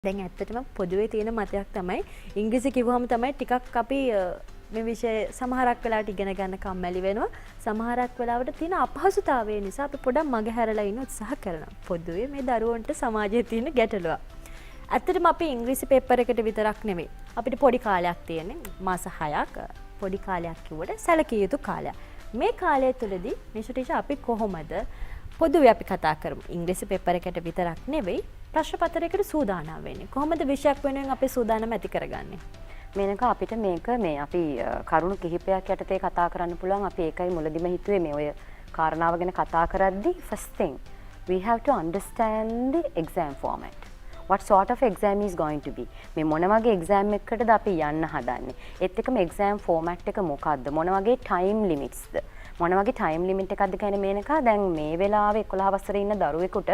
දැන් ඇත්තටම පොදුවේ තියෙන මතයක් තමයි ඉංග්‍රීසි කිව්වම තමයි ටිකක් අපි මේ විෂය සමහරක් වෙලාවට ඉගෙන ගන්න කම්මැලි වෙනවා. සමහරක් වෙලාවට තියෙන අපහසුතාවය නිසා අපි පොඩක් මගහැරලා ඉන්න උත්සාහ කරනවා. පොදුවේ මේ දරුවන්ට සමාජයේ තියෙන ගැටලුවක්. ඇත්තටම අපි ඉංග්‍රීසි පේපර් එකට විතරක් නෙමෙයි. අපිට පොඩි කාලයක් තියෙන්නේ. මාස 6ක් පොඩි කාලයක් කිව්වට සැලකිය යුතු කාලයක්. මේ කාලය තුළදී මිෂ අපි කොහොමද පොදුවේ අපි කතා කරමු. ඉංග්‍රීසි පේපර් එකට විතරක් නෙවෙයි ප්‍රශ්න පත්‍රයකට සූදානම් වෙන්නේ. කොහොමද විෂයක් වෙනුවෙන් අපි සූදානම් ඇති කරගන්නේ? මේනක අපිට මේක මේ අපි කරුණු කිහිපයක් යටතේ කතා කරන්න පුළුවන්. අපි ඒකයි මුලදිම හිතුවේ මේ ඔය කාරණාව ගැන කතා කරද්දී first thing we have to understand the exam format. What sort of exam is going to be? මේ මොන වගේ exam එකකටද අපි යන්න හදන්නේ? ඒත් එක්කම exam format එක මොකක්ද? මොන වගේ time limitsද? මොන වගේ time limit එකක්ද කියන්නේ මේනක දැන් මේ වෙලාවේ 11 වසරේ ඉන්න දරුවෙකුට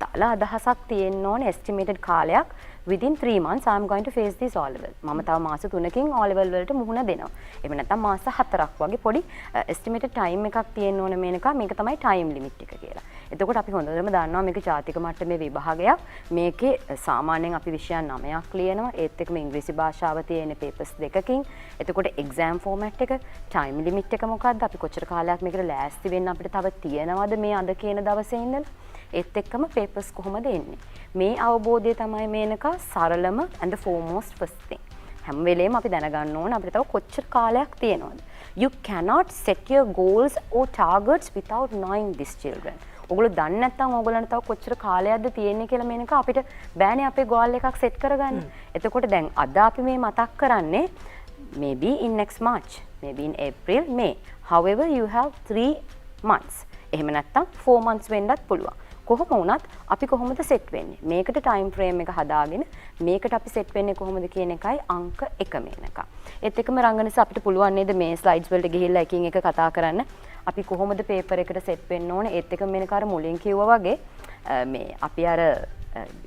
තල අදහසක් තියෙන්න ඕනේ estimated කාලයක් within 3 months I am going to face this O level. මම තව මාස 3කින් O level වලට මුහුණ දෙනවා. එහෙම නැත්නම් මාස 4ක් වගේ පොඩි estimated time එකක් තියෙන්න ඕනේ මේනක මේක තමයි time limit එක කියලා. එතකොට අපි හොඳටම දන්නවා මේක ජාතික මට්ටමේ විභාගයක්. මේකේ සාමාන්‍යයෙන් අපි විෂයන් 9ක් ලියනවා. ඒත් එක්කම ඉංග්‍රීසි භාෂාව තියෙන papers දෙකකින්. එතකොට exam format එක, time limit එක මොකක්ද? අපි කොච්චර කාලයක් මේකට ලෑස්ති වෙන්න අපිට තව තියෙනවද මේ අද කියන දවසේ ඉඳලා? ඒත් එක්කම papers කොහොමද එන්නේ? මේ අවබෝධය තමයි Menaka සරලම and the foremost first thing. හැම වෙලේම අපි දැනගන්න ඕන අපිට තව කොච්චර කාලයක් තියෙනවද? You cannot set your goals or targets without knowing these children. ඔගොල්ලෝ දන්නේ නැත්නම් ඔයගොල්ලන්ට තව කොච්චර කාලයක්ද තියෙන්නේ කියලා මේනක අපිට බෑනේ අපේ goal එකක් set කරගන්න. එතකොට දැන් අද අපි මේ මතක් කරන්නේ maybe in next March, maybe in April, May. However, you have 3 months. එහෙම නැත්නම් 4 months වෙන්නත් පුළුවන්. කොහොම වුණත් අපි කොහොමද සෙට් වෙන්නේ? මේකට ටයිම් ෆ්‍රේම් එක හදාගෙන මේකට අපි සෙට් වෙන්නේ කොහොමද කියන එකයි අංක 1 මේනක. ඒත් එකම රංගනස අපිට පුළුවන් නේද මේ ස්ලයිඩ්ස් වලට ගිහිල්ලා එකින් එක කතා කරන්න. අපි කොහොමද පේපර් එකට සෙට් වෙන්න ඕනේ? ඒත් එකම මේනක අර මුලින් කිව්වා වගේ මේ අපි අර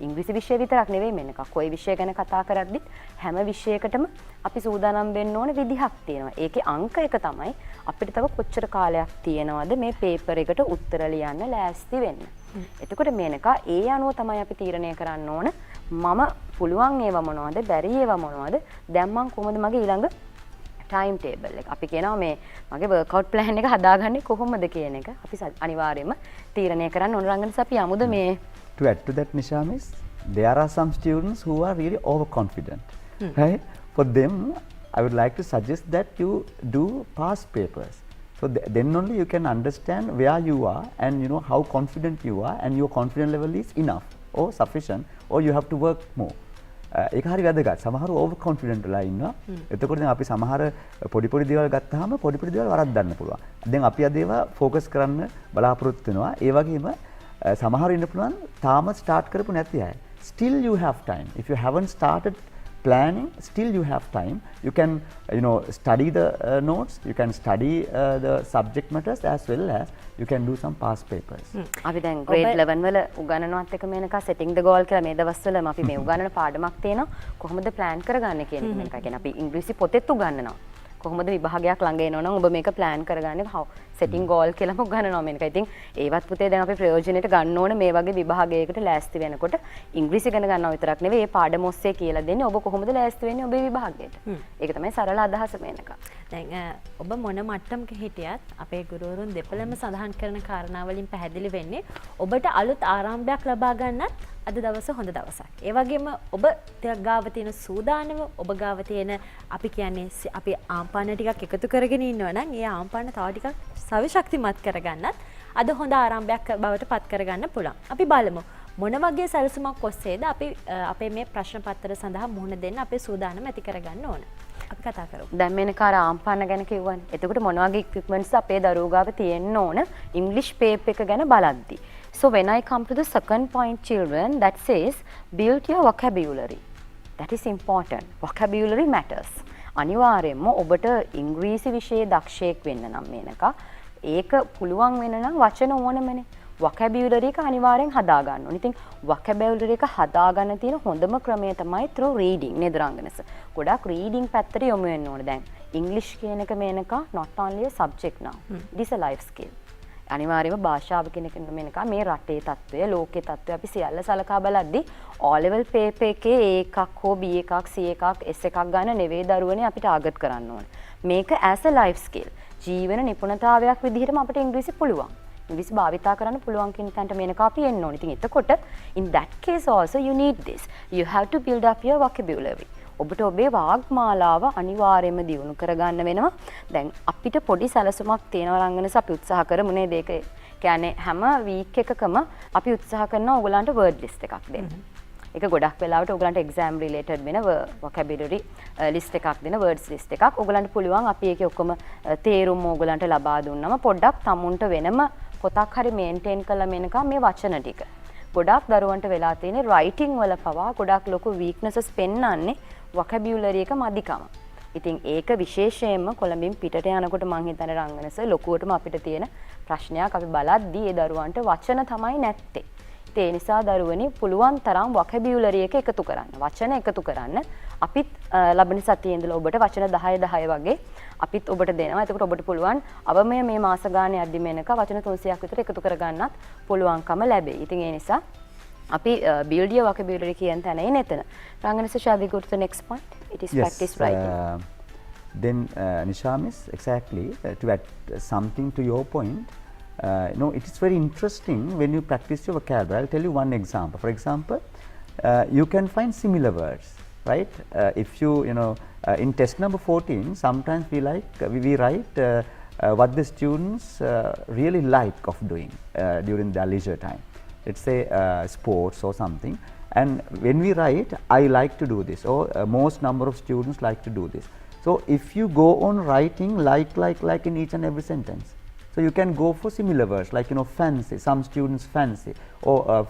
ඉංග්‍රීසි විෂය විතරක් නෙවෙයි මේනක කොයි විෂය ගැන කතා කරද්දිත් හැම විෂයකටම අපි සූදානම් වෙන්න ඕනේ විදිහක් තියෙනවා. ඒකේ අංක 1 තමයි අපිට තව කොච්චර කාලයක් තියෙනවද මේ පේපර් එකට උත්තර ලියන්න ලෑස්ති වෙන්න. එතකොට මේනක ඒ අනුව තමයි අපි තීරණය කරන්න ඕන මම පුළුවන් ඒවා මොනවද බැරි ඒවා මොනවද දැන් මම කොහොමද මගේ ඊළඟ ටයිම් ටේබල් එක අපි කියනවා මේ මගේ වර්ක්අවුට් ප්ලෑන් එක හදාගන්නේ කොහොමද කියන එක අපි අනිවාර්යයෙන්ම තීරණය කරන්න ඕන. රංගනස අපි යමුද මේ to add to that, Nisha, Miss, there are some students who are really overconfident, right? For them, I would like to suggest that you do past papers. So then only you can understand where you are and you know how confident you are and your confidence level is enough or sufficient or you have to work more. ඒක හරි වැදගත්. සමහරව over කොන්ෆිඩන්ට් වෙලා ඉන්නවා. එතකොට දැන් අපි සමහර පොඩි දේවල් ගත්තාම පොඩි දේවල් වරද්දන්න පුළුවන්. දැන් අපි අද ඒවා ફોකස් කරන්න බලාපොරොත්තු වෙනවා. ඒ වගේම සමහර ඉන්න පුළුවන් තාම ස්ටාර්ට් කරපු නැති අය. Still you have time. If you haven't started planning, still you have time. You can study the notes, you can study the subject matters as well as you can do some past papers. අපි දැන් grade 11 වල උගන්වනවත් එක Menaka setting the goal කියලා මේ දවස්වල අපි මේ උගන්වන පාඩමක් තියෙනවා කොහොමද plan කරගන්නේ කියන එක මේක. කියන්නේ අපි ඉංග්‍රීසි පොතෙත් උගන්වනවා. කොහොමද විභාගයක් ළඟ එනවනම් ඔබ මේක plan කරගන්නේ how setting goal කියලාම උගන්වනවා මේක. ඉතින් ඒවත් පුතේ දැන් අපි ප්‍රයෝජනෙට ගන්න ඕන මේ වගේ විභාගයකට ලෑස්ති වෙනකොට ඉංග්‍රීසි ඉගෙන ගන්නවා විතරක් නෙවෙයි මේ පාඩම ඔස්සේ කියලා දෙන්නේ ඔබ කොහොමද ලෑස්ති වෙන්නේ ඔබේ විභාගයට. ඒක තමයි සරල අදහස මේනක. දැන් ඔබ මොන මට්ටමක හිටියත් අපේ ගුරුවරුන් දෙපළම සඳහන් කරන කාරණා වලින් පැහැදිලි වෙන්නේ ඔබට අලුත් ආරම්භයක් ලබා ගන්නත් අද දවස හොඳ දවසක්. ඒ වගේම ඔබ ගාව තියෙන සූදානම ඔබ ගාව තියෙන අපි කියන්නේ අපි ආම්පාන ටිකක් එකතු කරගෙන ඉන්නවා නම් ඒ ආම්පාන තව ටිකක් සවි ශක්තිමත් කරගන්නත් අද හොඳ ආරම්භයක් බවට පත් කරගන්න පුළුවන්. අපි බලමු මොන වගේ සැලසුමක් ඔස්සේද අපි අපේ මේ ප්‍රශ්න පත්‍ර සඳහා මුහුණ දෙන්න අපේ සූදානම ඇති කරගන්න ඕන. අපි කතා කරමු. දැන් මේනක අර ආම්පාන ගැන කිව්වනේ. එතකොට මොන වගේ equipments අපේ දරුවෝ ගාව තියෙන්න ඕන English paper එක ගැන බලද්දි. So when I come to the second point, children, that says build your vocabulary. That is important. Vocabulary matters. අනිවාර්යයෙන්ම ඔබට ඉංග්‍රීසි විෂයේ දක්ෂයෙක් වෙන්න නම් මේනක ඒක පුළුවන් වෙන නම් වචන ඕනමනේ. vocabulary එක අනිවාර්යෙන් හදා ගන්න ඕනේ. ඉතින් vocabulary එක හදා ගන්න තියෙන හොඳම ක්‍රමය තමයි through reading නේද රංගනස. ගොඩක් reading පැත්තට යොමු වෙන්න ඕනේ. දැන් English කියන එක Menaka not only a subject now. It is a life skill. අනිවාර්යයෙන්ම භාෂාව කියන එක මෙන්නක මේ රටේ තත්ත්වය ලෝකේ තත්ත්වය අපි සියල්ල සලකා බලද්දී O level paper එකේ A එකක් හෝ B එකක් C එකක් S එකක් ගන්න නෙවෙයි දරුවනේ අපිට ආගත් කරන්න ඕන. මේක as a life skill ජීවන නිපුණතාවයක් විදිහටම අපිට ඉංග්‍රීසි පුළුවන්. ඉංග්‍රීසි භාවිතා කරන්න පුළුවන් කියන තැනට මේක අපි එන්න ඕනේ. ඉතින් එතකොට in that case also you need this. You have to build up your vocabulary. ඔබට ඔබේ වාග්මාලාව අනිවාර්යයෙන්ම දියුණු කරගන්න වෙනවා. දැන් අපිට පොඩි සැලසුමක් තියෙනවා රංගනස අපි උත්සාහ කරමු නේද? ඒක කියන්නේ හැම වීක් එකකම අපි උත්සාහ කරනවා ඔයගලන්ට word list එකක් දෙන්න. ඒක ගොඩක් වෙලාවට ඔයගලන්ට exam related වෙන vocabulary list එකක් දෙන words list එකක්. ඔයගලන්ට පුළුවන් අපි ඒකේ ඔක්කොම තේරුම් ඔයගලන්ට ලබා දුන්නාම පොඩ්ඩක් තමුන්ට වෙනම පොතක් හරි maintain කළා මෙනකම් මේ වචන ටික. ගොඩක් දරුවන්ට වෙලා තියෙන writing වල පවා ගොඩක් ලොකු weaknesses පෙන්වන්නේ vocabulary එක මදිකම. ඉතින් ඒක විශේෂයෙන්ම කොළඹින් පිටට යනකොට මං හිතන්නේ රංගනස ලොකුවටම අපිට තියෙන ප්‍රශ්නයක් අපි බලද්දී ඒ දරුවන්ට වචන තමයි නැත්තේ. ඒ නිසා දරුවනි පුළුවන් තරම් vocabulary එක එකතු කරන්න. වචන එකතු කරන්න. අපිත් ලබන සතියේ ඉඳලා ඔබට වචන 10 10 වගේ අපිත් ඔබට දෙනවා. එතකොට ඔබට පුළුවන් අවමය මේ මාස ගානේ යද්දි මේනක වචන 300ක් විතර එකතු කරගන්නත් පුළුවන්කම ලැබෙයි. ඉතින් ඒ නිසා අපි build your vocabulary කියන තැන එන එතන. Rangana shall we go to the next point? It is practice writing. Then Nisha miss, exactly to add something to your point. It is very interesting when you practice your vocabulary. I'll tell you one example. For example, you can find similar words, right? If you in test number 14, sometimes we write what the students really like of doing during their leisure time. Let's say sports or something, and when we write I like to do this, or most number of students like to do this. So if you go on writing like in each and every sentence, so you can go for similar words like fancy, some students fancy, or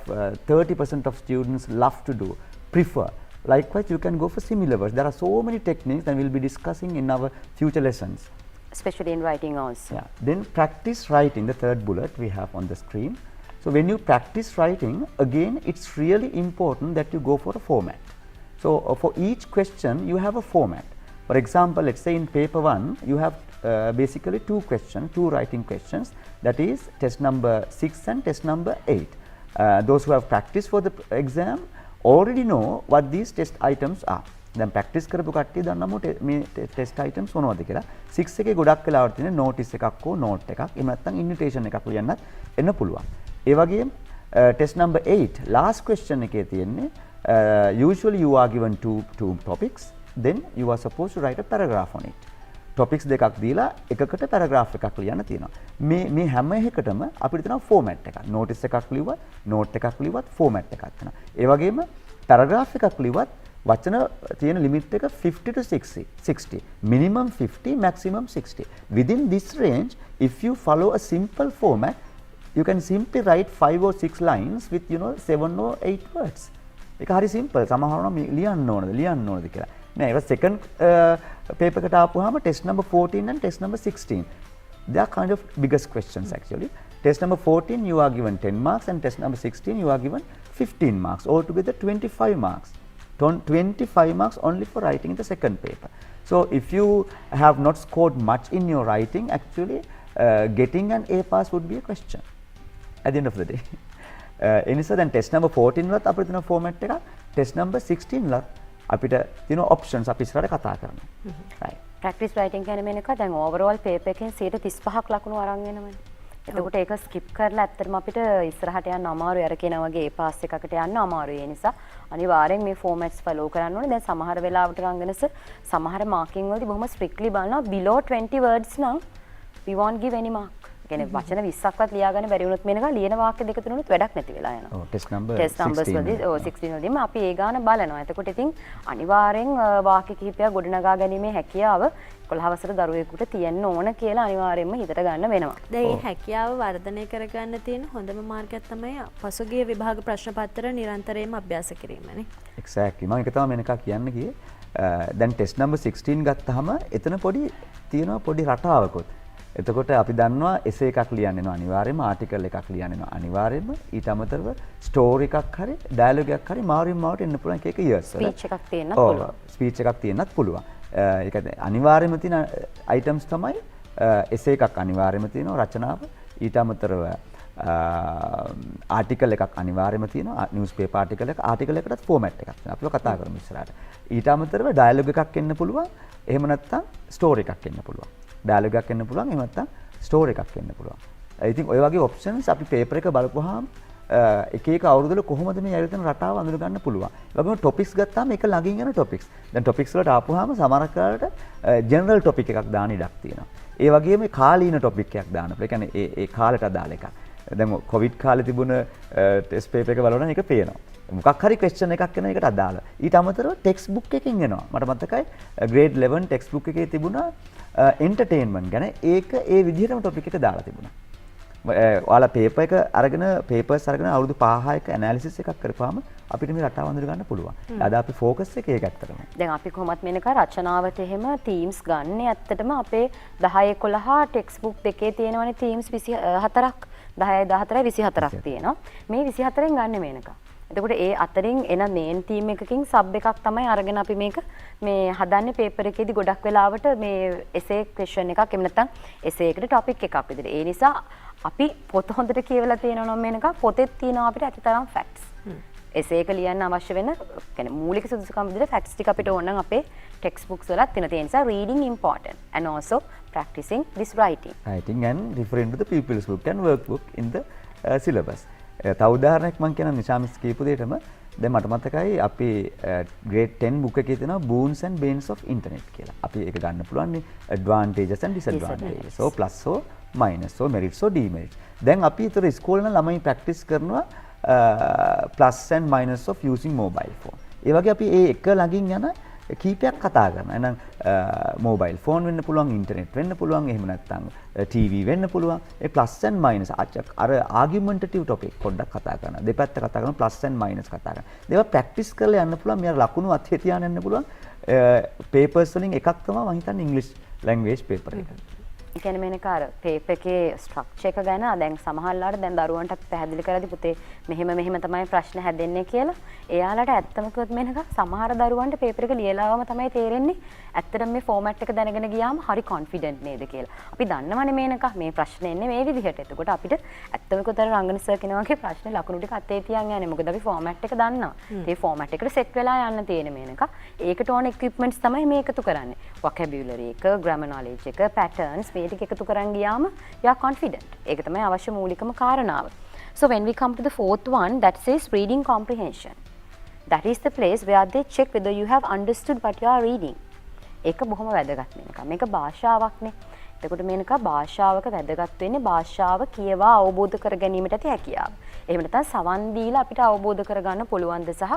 30% of students love to do, prefer. Likewise you can go for similar words. There are so many techniques that we'll be discussing in our future lessons, especially in writing also. Yeah. Then practice writing, the third bullet we have on the screen. So when you practice writing, again it's really important that you go for a format. So for each question you have a format. For example, let's say in paper 1 you have basically two writing questions, that is test number 6 and test number 8. Those who have practiced for the exam already know what these test items are. දැන් practice කරපු කට්ටිය දන්නම මේ test items මොනවද කියලා. 6 එකේ ගොඩක් වෙලාවට තියෙන නෝටිස් එකක් හෝ නෝට් එකක් එහෙම නැත්නම් ඉන්විටේෂන් එකක් ලියන්නත් එන්න පුළුවන්. ඒ වගේම ටෙස්ට් නම්බර් 8 last question එකේ තියෙන්නේ usually you are given two topics, then you are supposed to write a paragraph on it. topics දෙකක් දීලා එකකට paragraph එකක් ලියන්න තියෙනවා. මේ හැම එකකටම අපිට තියෙනවා format එකක්. notice එකක් ලිව්වත්, note එකක් ලිව්වත් format එකක් තියෙනවා. ඒ වගේම paragraph එකක් ලිව්වත් වචන තියෙන limit එක 50 to 60. Minimum 50, maximum 60. Within this range, if you follow a simple format, you can simply write 5 or 6 lines with 7 or 8 words. ඒක හරි simple. සමහරවම ලියන්න ඕනද කියලා. නෑ ඒක second paper එකට ආපුවාම test number 14 and test number 16. They are kind of biggest questions actually. Test number 14 you are given 10 marks and test number 16 you are given 15 marks. Altogether 25 marks. 25 marks only for writing the second paper. So if you have not scored much in your writing, actually getting an A pass would be a question at the end of the day. එනිසා දැන් test number 14 වලත් අපිට තියෙන format එක, test number 16 වලත් අපිට තියෙන options අපි ඉස්සරහට කතා කරනවා. Right. Practice writing කියන්නේ මේක දැන් overall paper එකෙන් 35ක් ලකුණු අරන් එනවනේ. එතකොට ඒක skip කරලා ඇත්තටම අපිට ඉස්සරහට යන්න අමාරුයි. අර කියන වගේ A pass එකකට යන්න අමාරුයි. ඒ නිසා අනිවාර්යෙන් මේ formats follow කරන්න ඕනේ. දැන් සමහර වෙලාවට රංගනස සමහර marking වලදී බොහොම strictly බලනවා below 20 words නම් we won't give any mark. කියන්නේ වචන 20ක්වත් ලියාගන්න බැරි වුණොත් මේනක ලියන වාක්‍ය දෙක තුනොත් වැඩක් නැති වෙලා යනවා. ඔව් ටෙස්ට් නම්බර් 16 වලදී අපි ඒ ගාන බලනවා. එතකොට ඉතින් අනිවාර්යෙන් වාක්‍ය කිහිපයක් ගොඩනගා ගැනීමේ හැකියාව 11 වසර දරුවෙකුට තියෙන්න ඕන කියලා අනිවාර්යෙන්ම හිතට ගන්න වෙනවා. දැන් මේ හැකියාව වර්ධනය කරගන්න තියෙන හොඳම මාර්ගයක් තමයි පසුගිය විභාග ප්‍රශ්න පත්‍ර නිරන්තරයෙන්ම අභ්‍යාස කිරීමනේ. Exactly. මම ඒක තමයි මේනක කියන්න ගියේ. දැන් ටෙස්ට් නම්බර් 16 ගත්තාම එතන තියෙනවා පොඩි රටාවකුත්. එතකොට අපි දන්නවා essay එකක් ලියන්න වෙනවා අනිවාර්යයෙන්ම, article එකක් ලියන්න වෙනවා අනිවාර්යයෙන්ම, ඊට අමතරව story එකක් හරි dialogue එකක් හරි මාරුවෙන් මාවට එන්න පුළුවන් එක years වල. speech එකක් තියෙන්නත් පුළුවන්. speech එකක් තියෙන්නත් පුළුවන්. ඒක අනිවාර්යයෙන්ම තියෙන items තමයි essay එකක් අනිවාර්යයෙන්ම තියෙනවා, රචනාව, ඊට අමතරව ආටිකල් එකක් අනිවාර්යයෙන්ම තියෙනවා. නිවුස් පේපර් ආටිකල් එකටත් ෆෝමැට් එකක් තියෙනවා. අපි කතා කරමු ඉස්සරහට. ඊට අමතරව ඩයලොග් එකක් එන්න පුළුවන්. එහෙම නැත්නම් ස්ටෝරි එකක් එන්න පුළුවන්. ඩයලොග් එකක් එන්න පුළුවන්. එහෙම නැත්නම් ස්ටෝරි එකක් එන්න පුළුවන්. ඉතින් ඔය වගේ ඔප්ෂන්ස් අපි පේපර් එක බලපුවාම එක එක අවුරුද්දවල කොහොමද මේ ඇවිල්ලා තියෙන රටාව අඳුර ගන්න පුළුවන්. ඒ වගේම টොපික්ස් ගත්තාම ඒක ළඟින් යන টොපික්ස්. දැන් টොපික්ස් වලට ආපුවාම සමහරක් වෙලාවට ජෙනරල් টොපික් එකක් දාන ඉඩක් තියෙනවා. ඒ වගේම කාලීන টොපික් එකක් දාන්න පුළුවන්. ඒ කියන්නේ ඒ කාලයට අදාළ එකක්. දැන් කොවිඩ් කාලේ තිබුණ ටෙස්ට් පේපර් එක බලනවා ඒක පේනවා. මොකක් හරි ක්වෙස්චන් එකක් එන එකට අදාළ. ඊට අමතරව ටෙක්ස්ට් බුක් එකකින් එනවා. මට මතකයි ග්‍රේඩ් 11 ටෙක්ස්ට් බුක් එකේ තිබුණා එන්ටර්ටේන්මන්ට් ගැන. ඒක ඒ විදිහටම টොපික් එක දාලා තිබුණා. ඔයාලා පේපර් එක අරගෙන පේපර්ස් අරගෙන අවුරුදු 5-6ක ඇනලිසිස් එකක් කරපුවාම අපිට මේ රටාව අඳුර ගන්න පුළුවන්. අද අපි ફોකස් එකේ ඒක ඇත්තටම. දැන් අපි කොහොමත් මේනක රචනාවට එහෙම තීම්ස් ගන්න ඇත්තටම අපේ 10 11 ටෙක්ස්ට් බුක් දෙකේ තියෙනවනේ තීම්ස් 24ක් 10 14 24ක් තියෙනවා. මේ 24න් ගන්න මේනක. එතකොට ඒ අතරින් එන මේන් තීම් එකකින් සබ් එකක් තමයි අරගෙන අපි මේක මේ හදන්නේ පේපර් එකේදී ගොඩක් වෙලාවට මේ එසේ ක්වෙස්චන් එකක් එහෙම නැත්නම් එසේ එකට ටොපික් එකක් විදිහට. ඒ නිසා අපි පොත හොඳට කියවලා තියෙනවා නම් මේනක පොතෙත් තියෙනවා අපිට ඇතිතරම් ෆැක්ට්ස්. එසේ එක ලියන්න අවශ්‍ය වෙන කියන්නේ මූලික සුදුසුකම් විදිහට ෆැක්ට්ස් ටික අපිට ඕන නම් අපේ ටෙක්ස්ට් බුක්ස් වලත් තියෙන. ඒ නිසා reading important and also practicing this writing. Writing and referring to the pupils book and workbook in the syllabus. තව උදාහරණයක් මම කියනවා නිශාමිස් කියපු දෙයටම දැන් මට මතකයි අපි grade 10 book එකේ තියෙනවා boons and banes of internet කියලා. අපි ඒක ගන්න පුළුවන් නේ advantages and disadvantages. So plus so minus so merits so demerits. දැන් අපි ඊතර ඉස්කෝලේ නම් ළමයි practice කරනවා plus and minus of using mobile phone. ඒ වගේ අපි ඒ එක ළඟින් යන කීපයක් කතා කරනවා. එහෙනම් මොබයිල් ෆෝන් වෙන්න පුළුවන්, ඉන්ටර්නෙට් වෙන්න පුළුවන්, එහෙම නැත්නම් ටීවී වෙන්න පුළුවන්. ඒ ප්ලස් ඇන්ඩ් මයිනස් අර ආගියුමන්ටටිව් ටොපික් පොඩ්ඩක් කතා කරනවා. දෙපැත්ත කතා කරනවා, ප්ලස් ඇන්ඩ් මයිනස් කතා කරනවා. ඒවා ප්‍රැක්ටිස් කරලා යන්න පුළුවන්. මෙයා ලකුණු අතේ තියාගෙන යන්න පුළුවන්. පේපර්ස් වලින් එකක් තමයි මම හිතන්නේ ඉංග්‍රීසි ලැන්ග්වේජ් පේපර් එක. ඒ කියන්නේ මේනක අර පේපර් එකේ ස්ට්‍රක්චර් එක ගැන දැන් සමහරලාට දැන් දරුවන්ට පැහැදිලි කරද්දි පුතේ මෙහෙම තමයි ප්‍රශ්න හැදෙන්නේ කියලා. එයාලට ඇත්තම කිව්වොත් මේනක සමහර දරුවන්ට පේපර් එක ලියලාවම තමයි තේරෙන්නේ ඇත්තටම මේ ෆෝමැට් එක දැනගෙන ගියාම හරි කොන්ෆිඩන්ට් නේද කියලා. අපි දන්නවනේ මේනක මේ ප්‍රශ්න එන්නේ මේ විදිහට. එතකොට අපිට ඇත්තම කිව්වොත් අර රංගන සර් කෙනා වගේ ප්‍රශ්න ලකුණු ටික අතේ තියන් යන්නේ. මොකද අපි ෆෝමැට් එක දන්නවා. ඒ ෆෝමැට් එකට සෙට් වෙලා යන්න තියෙන මේනක. ඒකට ඕන equipments තමයි මේ එකතු කරන්නේ. vocabulary එක, grammar knowledge එක, patterns මේ ටික එකතු කරන් ගියාම you are confident. ඒක තමයි අවශ්‍ය මූලිකම කාරණාව. So when we come to the fourth one that says reading comprehension. That is the place where they check whether you have understood what you are reading. ඒක බොහොම වැදගත් මේක. මේක භාෂාවක්නේ. එතකොට මේක භාෂාවක වැදගත් වෙන්නේ භාෂාව කියවා අවබෝධ කර ගැනීමට ඇති හැකියාව. එහෙම නැත්නම් සවන් දීලා අපිට අවබෝධ කරගන්න පුළුවන්ද සහ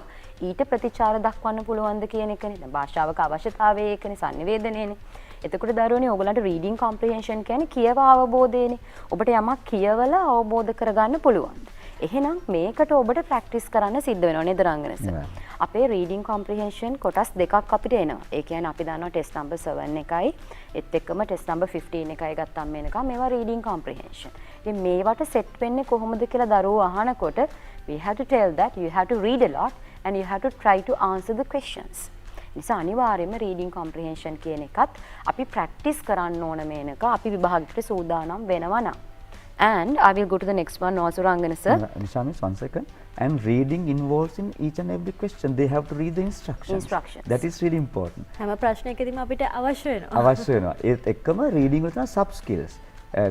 ඊට ප්‍රතිචාර දක්වන්න පුළුවන්ද කියන එකනේ. දැන් භාෂාවක අවශ්‍යතාවය ඒකනේ සංනිවේදනයනේ. එතකොට දරුවනේ ඔයගලන්ට reading comprehension කියන්නේ කියවා අවබෝධයනේ. ඔබට යමක් කියවලා අවබෝධ කරගන්න පුළුවන්. එහෙනම් මේකට ඔබට ප්‍රැක්ටිස් කරන්න සිද්ධ වෙනවා නේද රංගනස? අපේ reading comprehension කොටස් දෙකක් අපිට එනවා. ඒ කියන්නේ අපි දන්නවා test number 7 එකයි ඒත් එක්කම test number 15 එකයි ගත්තාම මේවා reading comprehension. ඉතින් මේවට set වෙන්නේ කොහොමද කියලා දරුවෝ අහනකොට we have to tell that you have to read a lot and you have to try to answer the questions. නිසා අනිවාර්යයෙන්ම reading comprehension කියන එකත් අපි practice කරන්න ඕන මේනක අපි විභාගයකට සූදානම් වෙනවා නම්. And I will go to the next one also Rangana sir. Nishamis, 1 second. And reading involves in each and every question. They have to read the instructions. That is really important. හැම ප්‍රශ්නයකදීම අපිට අවශ්‍ය වෙනවා. අවශ්‍ය වෙනවා. ඒත් එක්කම reading වල තමයි sub skills.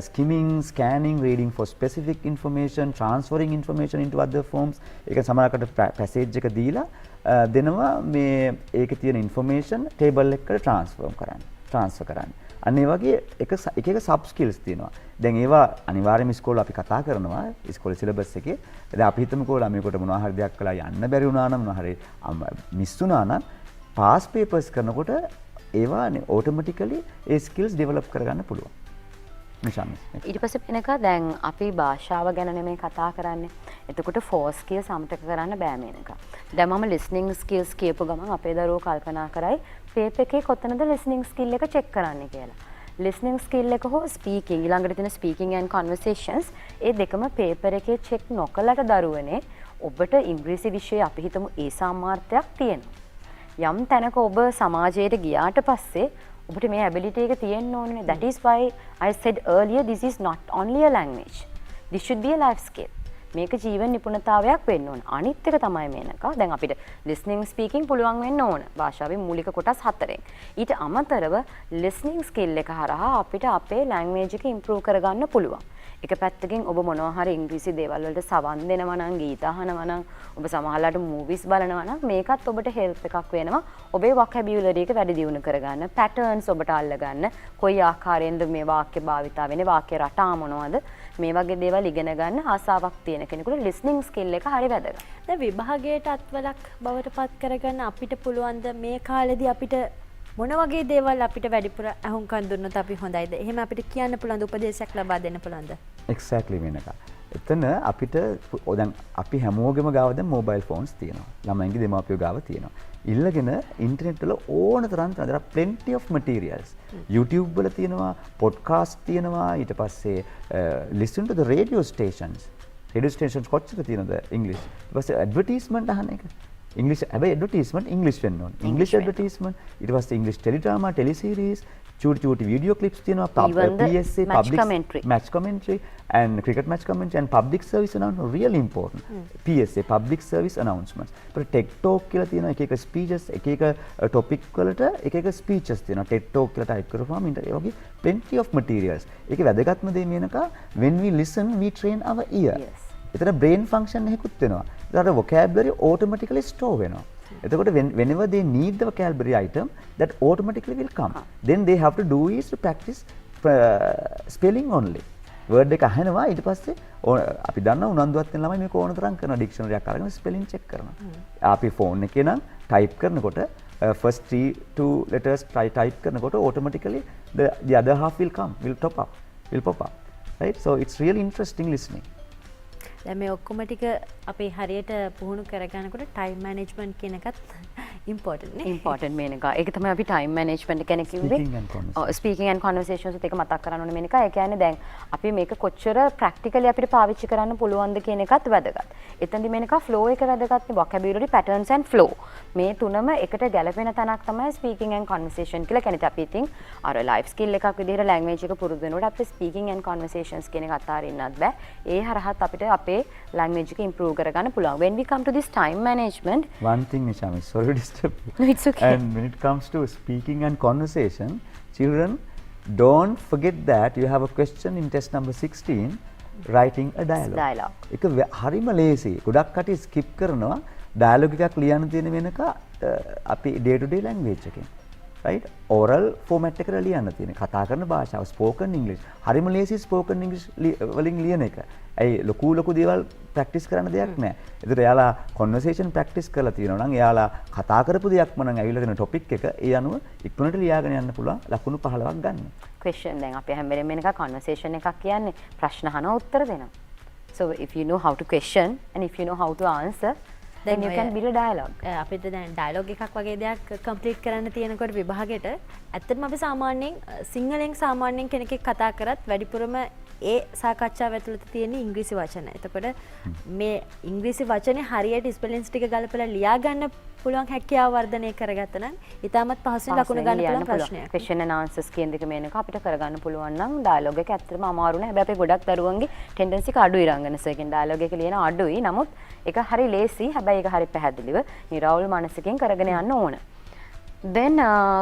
Skimming, scanning, reading for specific information, transferring information into other forms. ඒක සමහරකට passage එක දීලා දෙනවා මේ ඒකේ තියෙන information table එකකට transfer කරන්න. අන්න ඒ වගේ එක sub skills තියෙනවා. දැන් ඒවා අනිවාර්යයෙන්ම ඉස්කෝලේ අපි කතා කරනවා ඉස්කෝලේ සිලබස් එකේ. දැන් අපි හිතමුකෝ ළමයෙකුට මොනවා හරි දෙයක් කළා යන්න බැරි වුණා නම් මොනවා හරි මිස් වුණා නම් පාස් පේපර්ස් කරනකොට ඒවා automatically ඒ skills develop කරගන්න පුළුවන්. ඊට පස්සේ වෙනක දැන් අපි භාෂාව ගැන නෙමෙයි කතා කරන්නේ. එතකොට 4 skills අමතක කරන්න බෑ මේනක. දැන් මම listening skills කියපු ගමන් අපේ දරුවෝ කල්පනා කරයි පේපර් එකේ කොතනද listening skill එක check කරන්නේ කියලා. listening skill එක හෝ speaking ඊළඟට තියෙන speaking and conversations ඒ දෙකම පේපර් එකේ check නොකලට දරුවනේ ඔබට ඉංග්‍රීසි විෂය අපි හිතමු ඒ සාමාර්ථයක් තියෙනවා. යම් තැනක ඔබ සමාජයට ගියාට පස්සේ ඔබට මේ ability එක තියෙන්න ඕනේ. That is why I said earlier this is not only a language. This should be a life skill. මේක ජීවන නිපුණතාවයක් වෙන්න ඕන. අනිත් එක තමයි මේනක. දැන් අපිට listening speaking පුළුවන් වෙන්න ඕන. භාෂාවේ මූලික කොටස් 4ෙන්. ඊට අමතරව listening skill එක හරහා අපිට අපේ language එක improve කරගන්න පුළුවන්. එක පැත්තකින් ඔබ මොනවා හරි ඉංග්‍රීසි දේවල් වලට සවන් දෙනවා නම් ගීත අහනවා නම් ඔබ සමහරවිට movies බලනවා නම් මේකත් ඔබට help එකක් වෙනවා ඔබේ vocabulary එක වැඩි දියුණු කරගන්න patterns ඔබට අල්ලගන්න කොයි ආකාරයෙන්ද මේ වාක්‍ය භාවිතා වෙන්නේ වාක්‍ය රටා මොනවද මේ වගේ දේවල් ඉගෙන ගන්න ආසාවක් තියෙන කෙනෙකුට listening skill එක හරි වැදගත්. දැන් විභාගයට අත්වලක් බවට පත් කරගන්න අපිට පුළුවන් ද මේ කාලෙදී අපිට මොන වගේ දේවල් අපිට වැඩිපුර අහුම්කම් දුන්නොත් අපි හොඳයිද? එහෙම අපිට කියන්න පුළුවන් උපදේශයක් ලබා දෙන්න පුළුවන්ද? Exactly මේනක. එතන අපිට දැන් අපි හැමෝගෙම ගාව දැන් mobile phones තියෙනවා. ළමයින්ගේ දෙමාපියෝ ගාව තියෙනවා. ඉල්ලගෙන ඉන්ටර්නෙට් වල ඕන තරම් there are plenty of materials. YouTube වල තියෙනවා, podcast තියෙනවා, ඊට පස්සේ listen to the radio stations. Radio stations කොච්චර තියෙනවද English. ඊට පස්සේ advertisement අහන එක. English හැබැයි advertisement English වෙන්න ඕනේ. English advertisement ඊට පස්සේ English teledrama, teleseries, චූටි video clips තියෙනවා, PSA, match commentary and cricket match commentary and public service announcement really important. PSA public service announcements. but TED talk කියලා තියෙනවා එක එක speeches එක එක topic වලට එක එක speeches තියෙනවා. TED talk කියලා type කරපුවාම ඒ වගේ plenty of materials. ඒකේ වැදගත්ම දේ Menaka when we listen we train our ear. එතන brain function එකකුත් වෙනවා. ඒකට vocabulary automatically store වෙනවා. එතකොට whenever they need the vocabulary item that automatically will come. Then they have to do is to practice spelling only. word එක අහනවා ඊට පස්සේ අපි දන්නවා උනන්දුවත් වෙන ළමයි මේක ඕන තරම් කරනවා dictionary එකක් අරගෙන spelling check කරනවා. අපි phone එකේ නම් type කරනකොට first 2 letters type කරනකොට automatically the other half will pop up. Right? So it's really interesting listening. දැන් මේ ඔක්කොම ටික අපි හරියට පුහුණු කරගන්නකොට time management කියන එකත් important නේ. important මේනක. ඒක තමයි අපි time management ගැන කිව්වේ. speaking and conversations එක මතක් කරන්න ඕනේ මේනක. ඒ කියන්නේ දැන් අපි මේක කොච්චර practically අපිට පාවිච්චි කරන්න පුළුවන්ද කියන එකත් වැදගත්. එතනදි මේනක flow එක වැදගත් නේ. vocabulary patterns and flow. මේ තුනම එකට ගැලපෙන තැනක් තමයි speaking and conversation කියලා කියන්නේ. අපි ඉතින් අර life skill එකක් විදිහට language එක පුරුදු වෙනකොට අපිට speaking and conversations කියන එක අතාරින්නත් බෑ. ඒ හරහත් අපිට අපේ language එක improve කරගන්න පුළුවන්. When we come to this time management, one thing Nishami, sorry to disturb you. No, it's okay. And when it comes to speaking and conversation, children, don't forget that you have a question in test number 16, writing a dialogue. ඒක හරිම ලේසි. ගොඩක් කටි skip කරනවා. dialogue එකක් ලියන්න තියෙන වෙනක අපි day to day language එකෙන්. right? oral format එකට ලියන්න තියෙන. කතා කරන භාෂාව spoken English. හරිම ලේසි spoken English වලින් ලියන එක. ඇයි ලොකු දේවල් ප්‍රැක්ටිස් කරන්න දෙයක් නැහැ. ඒතර එයාලා conversation ප්‍රැක්ටිස් කරලා තියෙනවා නම් එයාලා කතා කරපු දෙයක්ම නම් ඇවිල්ලා දෙන topic එක ඒ අනුව ඉක්මනට ලියාගෙන යන්න පුළුවන් ලකුණු 15ක් ගන්න. question දැන් අපි හැම වෙලේම මේක conversation එකක් කියන්නේ ප්‍රශ්න අහනවා උත්තර දෙනවා. so if you know how to question and if you know how to answer then you can build a dialogue. අපිට දැන් dialogue එකක් වගේ දෙයක් complete කරන්න තියෙනකොට විභාගෙට ඇත්තටම අපි සාමාන්‍යයෙන් සිංහලෙන් සාමාන්‍යයෙන් කෙනෙක්ෙක් කතා කරත් වැඩිපුරම ඒ සාකච්ඡාව ඇතුළත තියෙන ඉංග්‍රීසි වචන. එතකොට මේ ඉංග්‍රීසි වචනේ හරියට ස්පෙලින්ග්ස් ටික ගලපලා ලියා ගන්න පුළුවන් හැකියාව වර්ධනය කරගත්තා නම් ඊටමත් පහසුවෙන් ලකුණු ගන්න පුළුවන් ප්‍රශ්නයක්. question and answers කියන දෙක මේනක අපිට කරගන්න පුළුවන් නම් dialogue එක ඇත්තටම අමාරු නෑ. හැබැයි අපි ගොඩක් දරුවන්ගේ tendency එක අඩුයි රංගන සර්ගෙන් dialogue එක ලියන අඩුයි. නමුත් ඒක හරි ලේසි. හැබැයි ඒක හරි පැහැදිලිව නිරවුල් මනසකින් කරගෙන යන්න ඕන. Then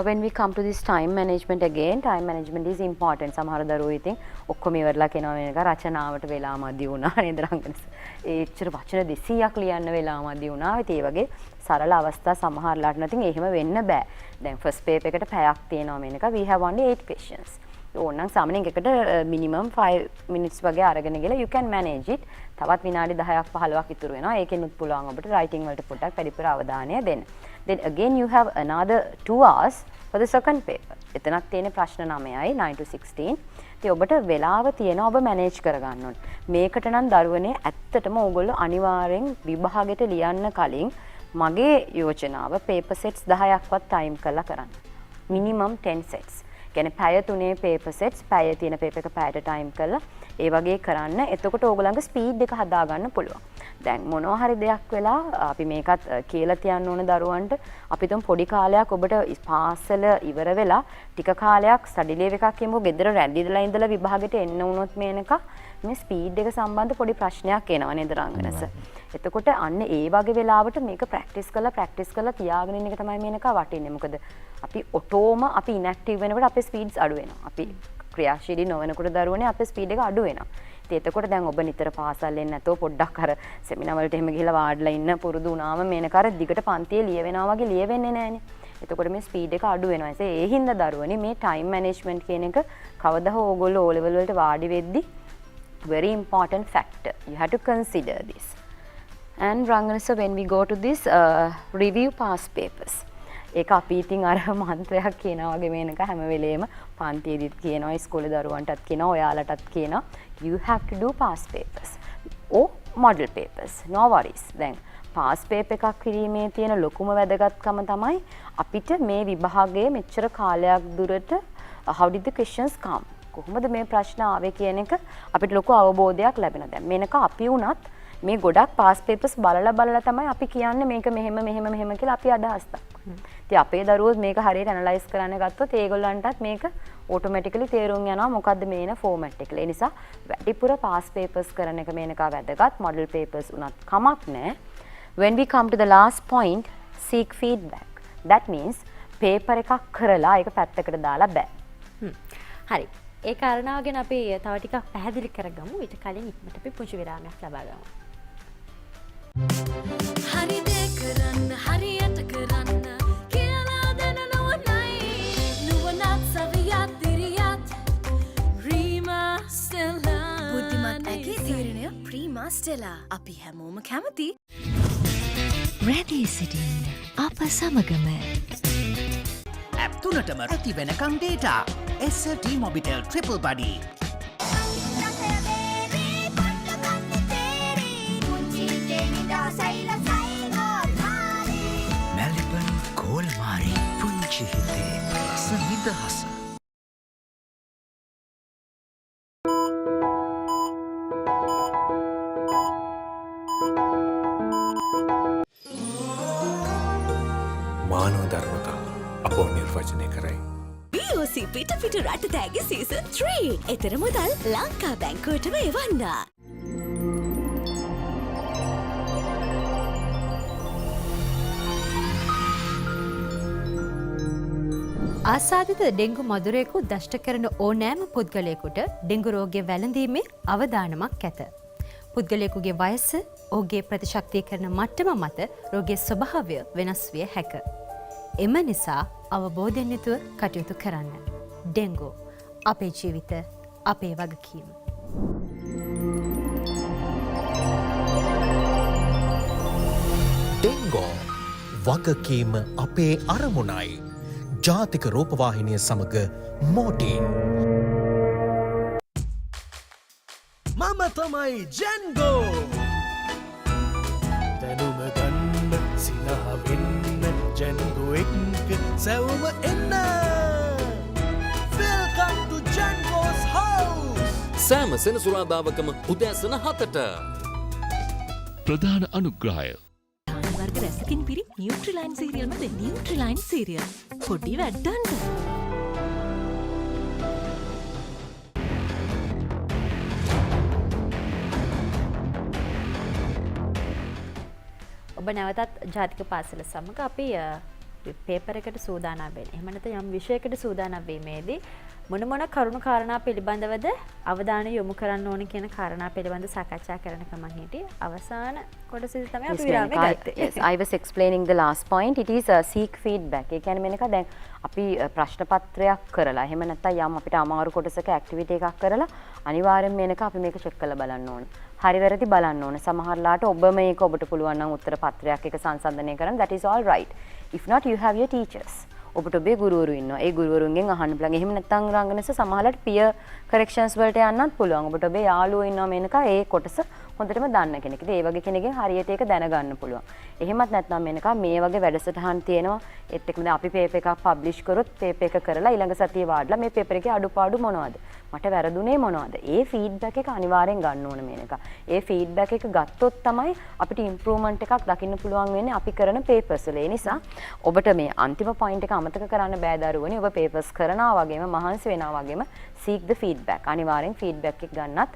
when we come to this time management again, time management is important. සමහර දරුවෝ ඉතින් ඔක්කොම ඉවරලා කෙනා මේක රචනාවට වෙලා මදි වුණා නේද රංගන. ඒච්චර වචන 200ක් ලියන්න වෙලා මදි වුණා. ඒ වගේ සරල අවස්ථා සමහරලාට නැතිනම් එහෙම වෙන්න බෑ. දැන් first paper එකට පැයක් තියෙනවා මේක. We have only 8 questions. ඕනනම් සාමාන්‍යයෙන් එකට minimum 5 minutes වගේ අරගෙන ගිහලා you can manage it. තවත් විනාඩි 10ක් 15ක් ඉතුරු වෙනවා. ඒකෙනුත් පුළුවන් ඔබට writing වලට පොඩ්ඩක් වැඩිපුර අවධානය දෙන්න. Then again you have another 2 hours for the second paper. එතනක් තියෙන ප්‍රශ්න 9යි 9 to 16. ඉතින් ඔබට වෙලාව තියෙනවා ඔබ manage කරගන්න ඕනේ. මේකට නම් දරුවනේ ඇත්තටම ඕගොල්ලෝ අනිවාර්යෙන් විභාගෙට ලියන්න කලින් මගේ යෝජනාව paper sets 10ක්වත් time කරලා කරන්න. minimum 10 sets. කියන්නේ පැය 3 paper sets, පැය තියෙන paper එක පැයට time කරලා ඒ වගේ කරන්න. එතකොට ඕගොල්ලන්ගේ ස්පීඩ් එක හදා ගන්න පුළුවන්. දැන් මොනවා හරි දෙයක් වෙලා අපි මේකත් කියලා තියන්න ඕන දරුවන්ට අපි තුන් පොඩි කාලයක් ඔබට පාසල ඉවර වෙලා ටික කාලයක් ස්ටඩි ලීව් එකක් කියමු ගෙදර රැඳිලා ඉඳලා විභාගෙට එන්න වුණොත් මේනක මේ ස්පීඩ් එක සම්බන්ධ පොඩි ප්‍රශ්නයක් එනවා නේද රංගනස. එතකොට අන්න ඒ වගේ වෙලාවට මේක ප්‍රැක්ටිස් කරලා තියාගෙන ඉන්න එක තමයි මේනක වටින්නේ. මොකද අපි ඔටෝම අපි ඉන්ඇක්ටිව් වෙනකොට අපේ ස්පීඩ්ස් අඩු වෙනවා. අපි ක්‍රියාශීලී නොවනකොට දරුවනේ අපේ ස්පීඩ් එක අඩු වෙනවා. එතකොට දැන් ඔබ නිතර පාසල් එන්නේ නැතෝ පොඩ්ඩක් අර සෙමිනාර් වලට එහෙම ගිහලා වාඩිලා ඉන්න පුරුදු වුණාම මේනක අර දිගට පන්තියේ ලියවෙනවා වගේ ලියවෙන්නේ නැහනේ. එතකොට මේ ස්පීඩ් එක අඩු වෙනවා. ඒ හින්දා දරුවනේ මේ ටයිම් මැනේජ්මන්ට් කියන එක කවදා හෝ ඕගොල්ලෝ O level වලට වාඩි වෙද්දි very important factor. You have to consider this. And Rangana sir, when we go to this review past papers. ඒක අපි ඉතින් අර මන්ත්‍රයක් කියනවා වගේ මේනක හැම වෙලේම පන්තියේදීත් කියනවා ඉස්කෝලේ දරුවන්ටත් කියනවා ඔයාලටත් කියනවා you have to do past papers or model papers. No worries. දැන් past paper එකක් කිරීමේ තියෙන ලොකුම වැදගත්කම තමයි අපිට මේ විභාගයේ මෙච්චර කාලයක් දුරට how did the questions come? කොහොමද මේ ප්‍රශ්න ආවේ කියන එක අපිට ලොකු අවබෝධයක් ලැබෙනවා. දැන් මේනක අපි වුණත් මේ ගොඩක් past papers බලලා තමයි අපි කියන්නේ මේක මෙහෙම කියලා අපි අදහස් දක්වනවා. ඉතින් අපේ දරුවෝ මේක හරියට ඇනලයිස් කරන්න ගත්තොත් ඒගොල්ලන්ටත් මේක ඔටෝමැටිකලි තේරුම් යනවා මොකද්ද මේන ෆෝමැට් එක. ඒ නිසා වැඩිපුර past papers කරන එක මේනක වැදගත්. model papers උනත් කමක් නැහැ. When we come to the last point, seek feedback. That means paper එකක් කරලා ඒක පැත්තකට දාලා බෑ. හරි. ඒ කාරණාව ගැන අපි තව ටිකක් පැහැදිලි කරගමු. ඊට කලින් ඉක්මනට අපි පුංචි විරාමයක් ලබා ගමු. හරි දේ කරන්න හරියට කරන්න කියලා දෙන නුවණයි නුවණත් සවියත් දිරියත් ප්‍රීමා ස්ටෙලා බුද්ධිමත් ඇගේ තීරණය ප්‍රීමා ස්ටෙලා අපි හැමෝම කැමති රැඳී සිටින්න අප සමගම ඇප් තුනටම ඇති වෙනකම් data SLT Mobitel triple buddy Maliban gold Marie පුංචි හිතේ රස නිදහස මානව ධර්මතා අපෝ නිර්වචනය කරයි. BOC පිට රට තෑගි සීසන් 3 එතර මුදල් ලංකා බැංකුවටම එවන්න. ආසාදිත ඩෙංගු මදුරයෙකු දෂ්ට කරන ඕනෑම පුද්ගලයෙකුට ඩෙංගු රෝගය වැළඳීමේ අවදානමක් ඇත. පුද්ගලයෙකුගේ වයස, ඔහුගේ ප්‍රතිශක්තිකරණ මට්ටම මත රෝගයේ ස්වභාවය වෙනස් විය හැක. එම නිසා අවබෝධයෙන් යුතුව කටයුතු කරන්න. ඩෙංගු අපේ ජීවිත අපේ වගකීම. ඩෙංගෝ වගකීම අපේ අරමුණයි. ජාතික රූපවාහිනිය සමග මෝටින්. මම තමයි ජැන්ගෝ දැනුම ගන්න සිනහවෙන්න ජැන්ගෝ එක්ක සැවම එන්න Welcome to Django's house සෑම සෙනසුරාදාවකම උදෑසන 7ට ප්‍රධාන අනුග්‍රහය වර්ග රැසකින් පිරි නියුට්‍රිලයින් සීරියල් මත නියුට්‍රිලයින් සීරියල් පොඩි වැඩ්ඩන්ට ඔබ නැවතත් ජාතික පාසල සමග අපි පේපර් එකට සූදානම් වෙන්නේ. එහෙම නැත්නම් යම් විෂයකට සූදානම් වීමේදී මොන මොන කරුණු කාරණා පිළිබඳවද අවධානය යොමු කරන්න ඕන කියන කාරණා පිළිබඳ සාකච්ඡා කරනකම මම හිටියේ. අවසාන කොටසේදී තමයි අපි විරාමය ගත්තේ. Yes, I was explaining the last point. It is seek feedback. ඒ කියන්නේ මේක දැන් අපි ප්‍රශ්න පත්‍රයක් කරලා එහෙම නැත්නම් යම් අපිට අමාරු කොටසක ඇක්ටිවිටි එකක් කරලා අනිවාර්යෙන් මේක අපි මේක චෙක් කරලා බලන්න ඕන. හරි වැරදි බලන්න ඕන. සමහරලාට ඔබ මේක ඔබට පුළුවන් නම් උත්තර පත්‍රයක් එක සංසන්දනය කරන්න. That is all right. If not, you have your teachers. ඔබට ඔබේ ගුරුවරු ඉන්නවා. ඒ ගුරුවරුන්ගෙන් අහන්න පුළුවන්. එහෙම නැත්නම් රංගනස සමහරලාට peer corrections වලට යන්නත් පුළුවන්. ඔබට ඔබේ යාළුවෝ ඉන්නවා මේනක ඒ කොටස හොඳටම දන්න කෙනෙක්. ඉතින් ඒ වගේ කෙනෙක්ගෙන් හරියට ඒක දැනගන්න පුළුවන්. එහෙමත් නැත්නම් මේනකා මේ වගේ වැඩසටහන් තියෙනවා. ඒත් එක්කම දැන් අපි පේපර් එකක් පබ්ලිෂ් කරොත් පේපර් එක කරලා ඊළඟ සතියේ වාඩිලා මේ පේපර් එකේ අඩුපාඩු මොනවද? මට වැරදුනේ මොනවද? ඒ ෆීඩ්බැක් එක අනිවාර්යෙන් ගන්න ඕන මේනකා. ඒ ෆීඩ්බැක් එක ගත්තොත් තමයි අපිට ඉම්ප්‍රූව්මන්ට් එකක් දකින්න පුළුවන් වෙන්නේ අපි කරන පේපර්ස් වල. ඒ නිසා ඔබට මේ අන්තිම පොයින්ට් එක අමතක කරන්න බෑ දරුවනේ. ඔබ පේපර්ස් කරනවා වගේම මහන්සි වෙනවා වගේම seek the feedback. අනිවාර්යෙන් ෆීඩ්බැක් එක ගන්නත්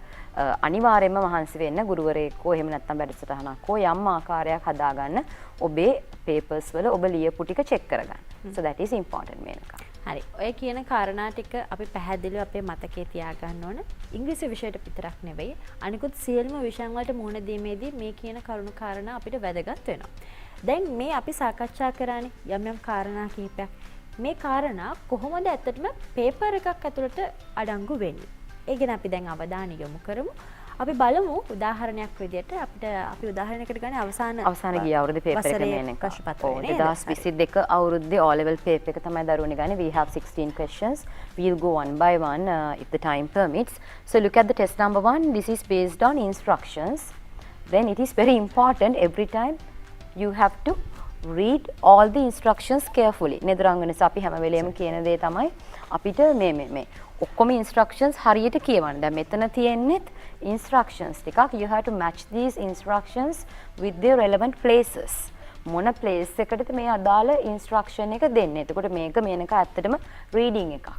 අනිවාර්යයෙන්ම මහන්සි වෙන්න ගුරුවරයෙක්ව එහෙම නැත්නම් වැඩසටහනක් හෝ යම් ආකාරයක් හදාගන්න ඔබේ පේපර්ස් වල ඔබ ලියපු ටික චෙක් කරගන්න. So that is important Menaka. හරි. ඔය කියන කාරණා ටික අපි පැහැදිලිව අපේ මතකයේ තියාගන්න ඕන. ඉංග්‍රීසි විෂයට විතරක් නෙවෙයි අනිකුත් සියලුම විෂයන් වලට මුහුණ දීමේදී මේ කියන කරුණු කාරණා අපිට වැදගත් වෙනවා. දැන් මේ අපි සාකච්ඡා කරානේ යම් යම් කාරණා කිහිපයක්. මේ කාරණා කොහොමද ඇත්තටම පේපර් එකක් ඇතුළට අඩංගු වෙන්නේ? ඒ ගැන අපි දැන් අවධානය යොමු කරමු. අපි බලමු උදාහරණයක් විදිහට අපි උදාහරණයකට ගන්නේ අවසාන ගිය අවුරුද්දේ පේපර් එක මේනක. ඔව් 2022 අවුරුද්දේ O level paper එක තමයි දරුවනේ ගන්නේ. We have 16 questions. We'll go one by one if the time permits. So look at the test number 1. This is based on instructions. Then it is very important every time you have to read all the instructions carefully. නේදරංගනස අපි හැම වෙලේම කියන දේ තමයි අපිට මේ ඔක්කොම instructions හරියට කියවන්න. දැන් මෙතන තියෙන්නේ instructions ටිකක්. You have to match these instructions with the relevant places. මොන place එකකටද මේ අදාළ instruction එක දෙන්නේ. එතකොට මේක මේනක ඇත්තටම reading එකක්.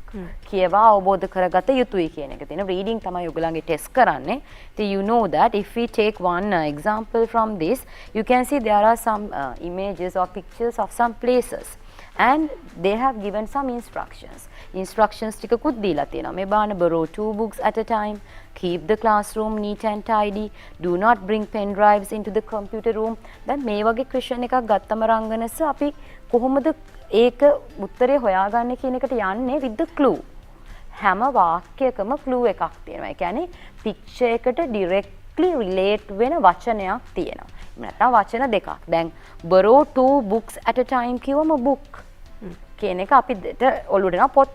කියවා අවබෝධ කරගත යුතුයි කියන එක තියෙන reading තමයි ඔයගලන්ගේ test කරන්නේ. So you know that if we take one example from this, you can see there are some images or pictures of some places. And they have given some instructions. Instructions ටිකකුත් දීලා තියෙනවා. මේ බාන borrow 2 books at a time, keep the classroom neat and tidy, do not bring pen drives into the computer room. දැන් මේ වගේ question එකක් ගත්තම රංගනස අපි කොහොමද ඒක උත්තරේ හොයාගන්නේ කියන එකට යන්නේ with the clue. හැම වාක්‍යයකම clue එකක් තියෙනවා. ඒ කියන්නේ picture එකට directly relate වෙන වචනයක් තියෙනවා. නැත්නම් වචන දෙකක්. දැන් borrow 2 books at a time කියවම book කියන එක අපිට ඔළුවට එනවා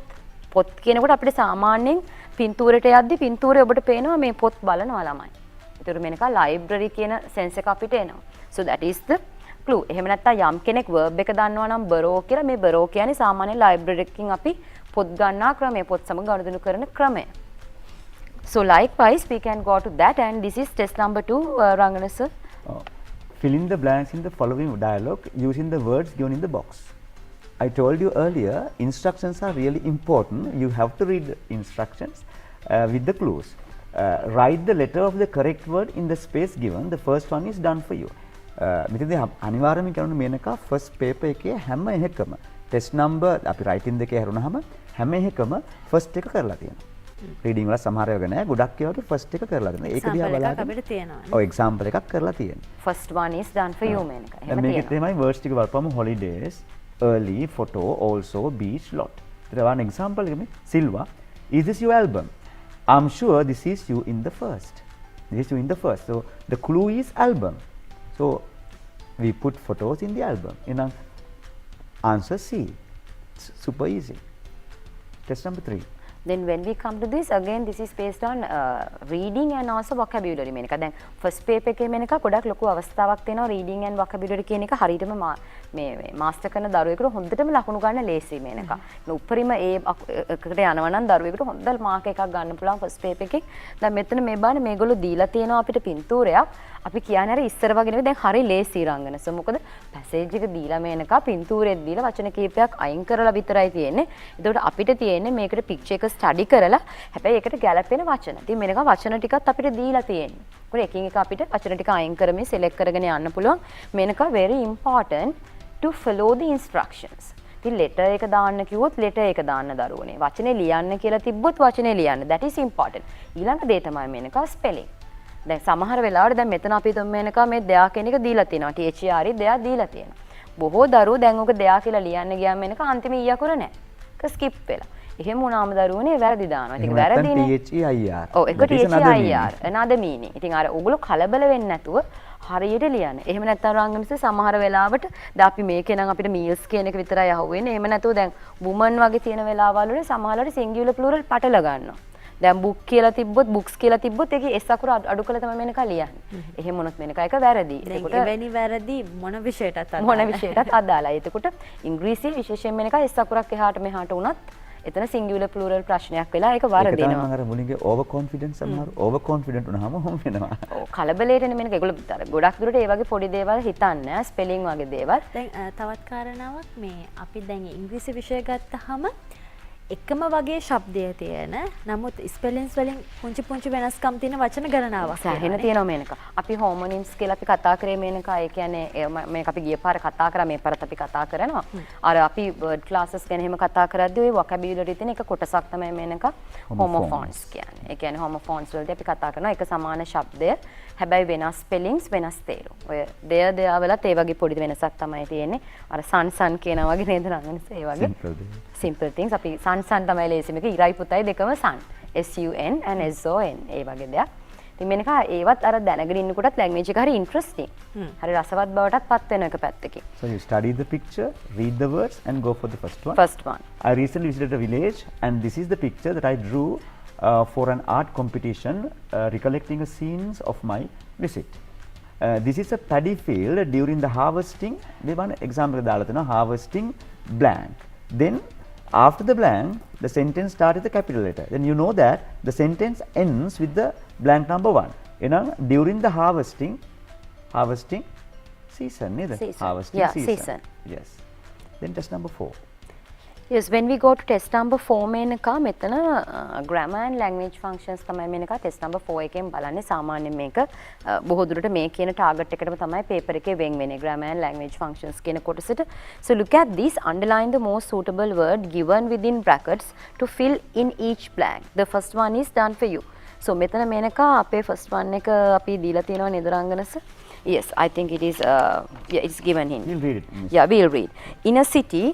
පොත් කියනකොට අපිට සාමාන්‍යයෙන් පින්තූරයට යද්දි පින්තූරේ ඔබට පේනවා මේ පොත් බලනවා ළමයි. ඒතර මේනක ලයිබ්‍රරි කියන සෙන්ස් එක අපිට එනවා. So that is the clue. එහෙම නැත්නම් යම් කෙනෙක් verb එක දන්නවා නම් borrow කියලා මේ borrow කියන්නේ සාමාන්‍ය ලයිබ්‍රරි එකකින් අපි පොත් ගන්නා ක්‍රමය, පොත් සමග ගනුදෙනු කරන ක්‍රමය. So likewise we can go to that and this is test number 2 Rangana sir. Fill in the blanks in the following dialogue using the words given in the box. I told you earlier, instructions are really important. You have to read the instructions with the clues. Write the letter of the correct word in the space given. The first one is done for you. මෙතනදී අනිවාර්යයෙන්ම කරන්න Menaka first paper එකේ හැම එකකම test number අපි writing දෙකේ හරුණාම හැම එකකම first එක කරලා තියෙනවා. reading වල සමහර ඒවා නැහැ. ගොඩක් ඒවා වගේ first එක කරලා තියෙනවා. ඒක දිහා බලලා අපිට තියෙනවා. ඔව් example එකක් කරලා තියෙනවා. First one is done for you Menaka. එහෙම තියෙනවා. මේකේ තමයි words ටික බලපුවම holidays, early, photo, also, beach, lot. There one example give me. Silva, is this your album? I'm sure this is you in the first. This is you in the first. So the clue is album. So we put photos in the album. Answer C. It's super easy. Test number 3. Then when we come to this again, this is based on reading and also vocabulary Menaka. දැන් first paper එකේ මේනක ගොඩක් ලොකු අවස්ථාවක් තියෙනවා reading and vocabulary කියන එක හරියටම මේ මාස්ටර් කරන දරුවෙකුට හොඳටම ලකුණු ගන්න ලේසි මේනක. උපරිම ඒ එකට යනවා නම් දරුවෙකුට හොඳ මාක් එකක් ගන්න පුළුවන් first paper එකෙන්. දැන් මෙතන මේ බලන්න මේගොල්ලෝ දීලා තියෙනවා අපිට පින්තූරයක්. අපි කියන්නේ අර ඉස්සර වගේ නෙවෙයි දැන් හරි ලේසි රංගන. So මොකද පැසේජ් එක දීලා මේනක පින්තූරෙත් දීලා වචන කීපයක් අයින් කරලා විතරයි තියෙන්නේ. ඒකට අපිට තියෙන්නේ මේකට picture එක ස්ටඩි කරලා හැබැයි ඒකට ගැලපෙන වචන. ඉතින් මේනක වචන ටිකත් අපිට දීලා තියෙන්නේ. ඒකට එකින් එක අපිට වචන ටික අයින් කරමින් select කරගෙන යන්න පුළුවන්. Menaka very important to follow the instructions. ඉතින් letter එක දාන්න කිව්වොත් letter එක දාන්න දරුවනේ. වචනේ ලියන්න කියලා තිබ්බොත් වචනේ ලියන්න. That is important. ඊළඟ දේ තමයි මේනක spelling. දැන් සමහර වෙලාවට දැන් මෙතන අපි තුන් මේනක මේ දෙයා කියන එක දීලා තියෙනවා. THER දෙයා දීලා තියෙනවා. බොහෝ දරුවෝ දැන් ඔක දෙයා කියලා ලියන්න ගියාම මේනක අන්තිම ඊයකුර නැහැ. ඒක skip වෙලා. එහෙම වුණාම දරුවනේ වැරදි දානවා. ඉතින් වැරදිනේ. THEIR. ඔව් ඒක THEIR. another meaning. ඉතින් අර ඕගොල්ලෝ කලබල වෙන්නේ නැතුව හරියට ලියන්න. එහෙම නැත්නම් රංගනසේ සමහර වෙලාවට දැන් අපි මේකේ නම් අපිට meals කියන එක විතරයි අහුවෙන්නේ. එහෙම නැතුව දැන් woman වගේ තියෙන වෙලාවල් වල සමහරවල් singular plural පටල ගන්නවා. දැන් බුක් කියලා තිබ්බොත් බුක්ස් කියලා තිබ්බොත් ඒකේ S අකුර අඩු කරලා තමයි මේනක ලියන්නේ. එහෙම මොනොත් මේනක එක වැරදි. එතකොට එවැනි වැරදි මොන විෂයටත් අදාළයි. එතකොට ඉංග්‍රීසි විශේෂයෙන් මේනක S අකුරක් එහාට මෙහාට වුණත් එතන සිංගියුලර් ප්ලූරල් ප්‍රශ්නයක් වෙලා ඒක වරදිනවා. ඒක තමයි මුලින්ගේ ඕවර් කොන්ෆිඩන්ස් සමහර ඕවර් කොන්ෆිඩන්ට් වුණාම හොම් වෙනවා. ඔව් කලබලයටනේ මේක ඒගොල්ලෝ ගොඩක් දුරට ඒ වගේ පොඩි දේවල් හිතන්නේ ස්පෙලිං වගේ දේවල්. දැන් තවත් කාරණාවක් මේ අපි දැන් ඉංග්‍රීසි විෂය ගත්තාම එකම වගේ ශබ්දය තියෙන නමුත් ස්පෙලින්ස් වලින් පුංචි පුංචි වෙනස්කම් තියෙන වචන ගණනාවක් සෑහෙන තියෙනවා මේනක. අපි හෝමොනිම්ස් කියලා අපි කතා කරේ මේනක. ඒ කියන්නේ මේක අපි ගිය පාර කතා කරා මේ පාරත් අපි කතා කරනවා. අර අපි වර්ඩ් ක්ලාසස් ගැන එහෙම කතා කරද්දී ওই වොකැබියුලරි තියෙන එක කොටසක් තමයි මේනක හෝමෝෆෝන්ස් කියන්නේ. ඒ කියන්නේ හෝමෝෆෝන්ස් වලදී අපි කතා කරනවා එක සමාන ශබ්දය. හැබැයි වෙනස් ස්පෙලින්ග්ස් වෙනස් තේරුම්. ඔය දෙය වලත් ඒ වගේ පොඩි වෙනසක් තමයි තියෙන්නේ. අර සන් කියනවා වගේ නේද නංගනස ඒ වගේ. simple things අපි සන් තමයි ලේසිම එක ඉරයි පුතයි දෙකම සන් SUN and SON ඒ වගේ දෙයක්. ඉතින් මේනක ඒවත් අර දැනගෙන ඉන්නකොටත් ලැන්ග්වේජ් එක හරි ඉන්ටරෙස්ටිං. හරි රසවත් බවටත් පත් වෙන එක පැත්තකින්. So you study the picture, read the words and go for the first one. First one. I recently visited a village and this is the picture that I drew for an art competition recollecting the scenes of my visit. This is a paddy field during the harvesting. We want example දාලා තියෙනවා harvesting blank. Then after the blank, the sentence starts with the capital letter. Then you know that the sentence ends with the blank number 1. You know, during the harvesting season, neither. Harvesting season. Yes. Then test number 4. Yes, when we go to test number 4 Menaka මෙතන grammar and language functions තමයි Menaka test number 4 එකෙන් බලන්නේ. සාමාන්‍යයෙන් මේක බොහෝ දුරට මේ කියන target එකටම තමයි paper එකේ වෙන් වෙන්නේ grammar and language functions කියන කොටසට. So look at this, underline the most suitable word given within brackets to fill in each blank. The first one is done for you. So මෙතන මේනක අපේ first one එක අපි දීලා තියෙනවා නේද රංගනස? Yes, I think it is it's given in. We'll read it. Yeah, we'll read. In a city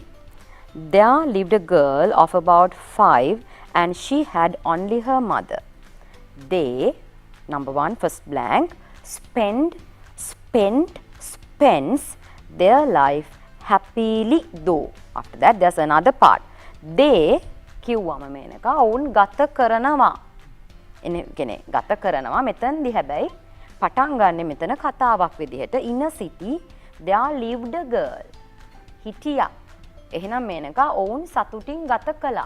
there lived a girl of about 5 and she had only her mother. They, number 1, first blank, spends their life happily though. After that there's another part. They කිව්වම මේනක ඔවුන් ගත කරනවා. එනේ ගත කරනවා මෙතනදී හැබැයි පටන් ගන්න මෙතන කතාවක් විදිහට in a city there lived a girl. හිටියා. එහෙනම් මේනක ඔවුන් සතුටින් ගත කළා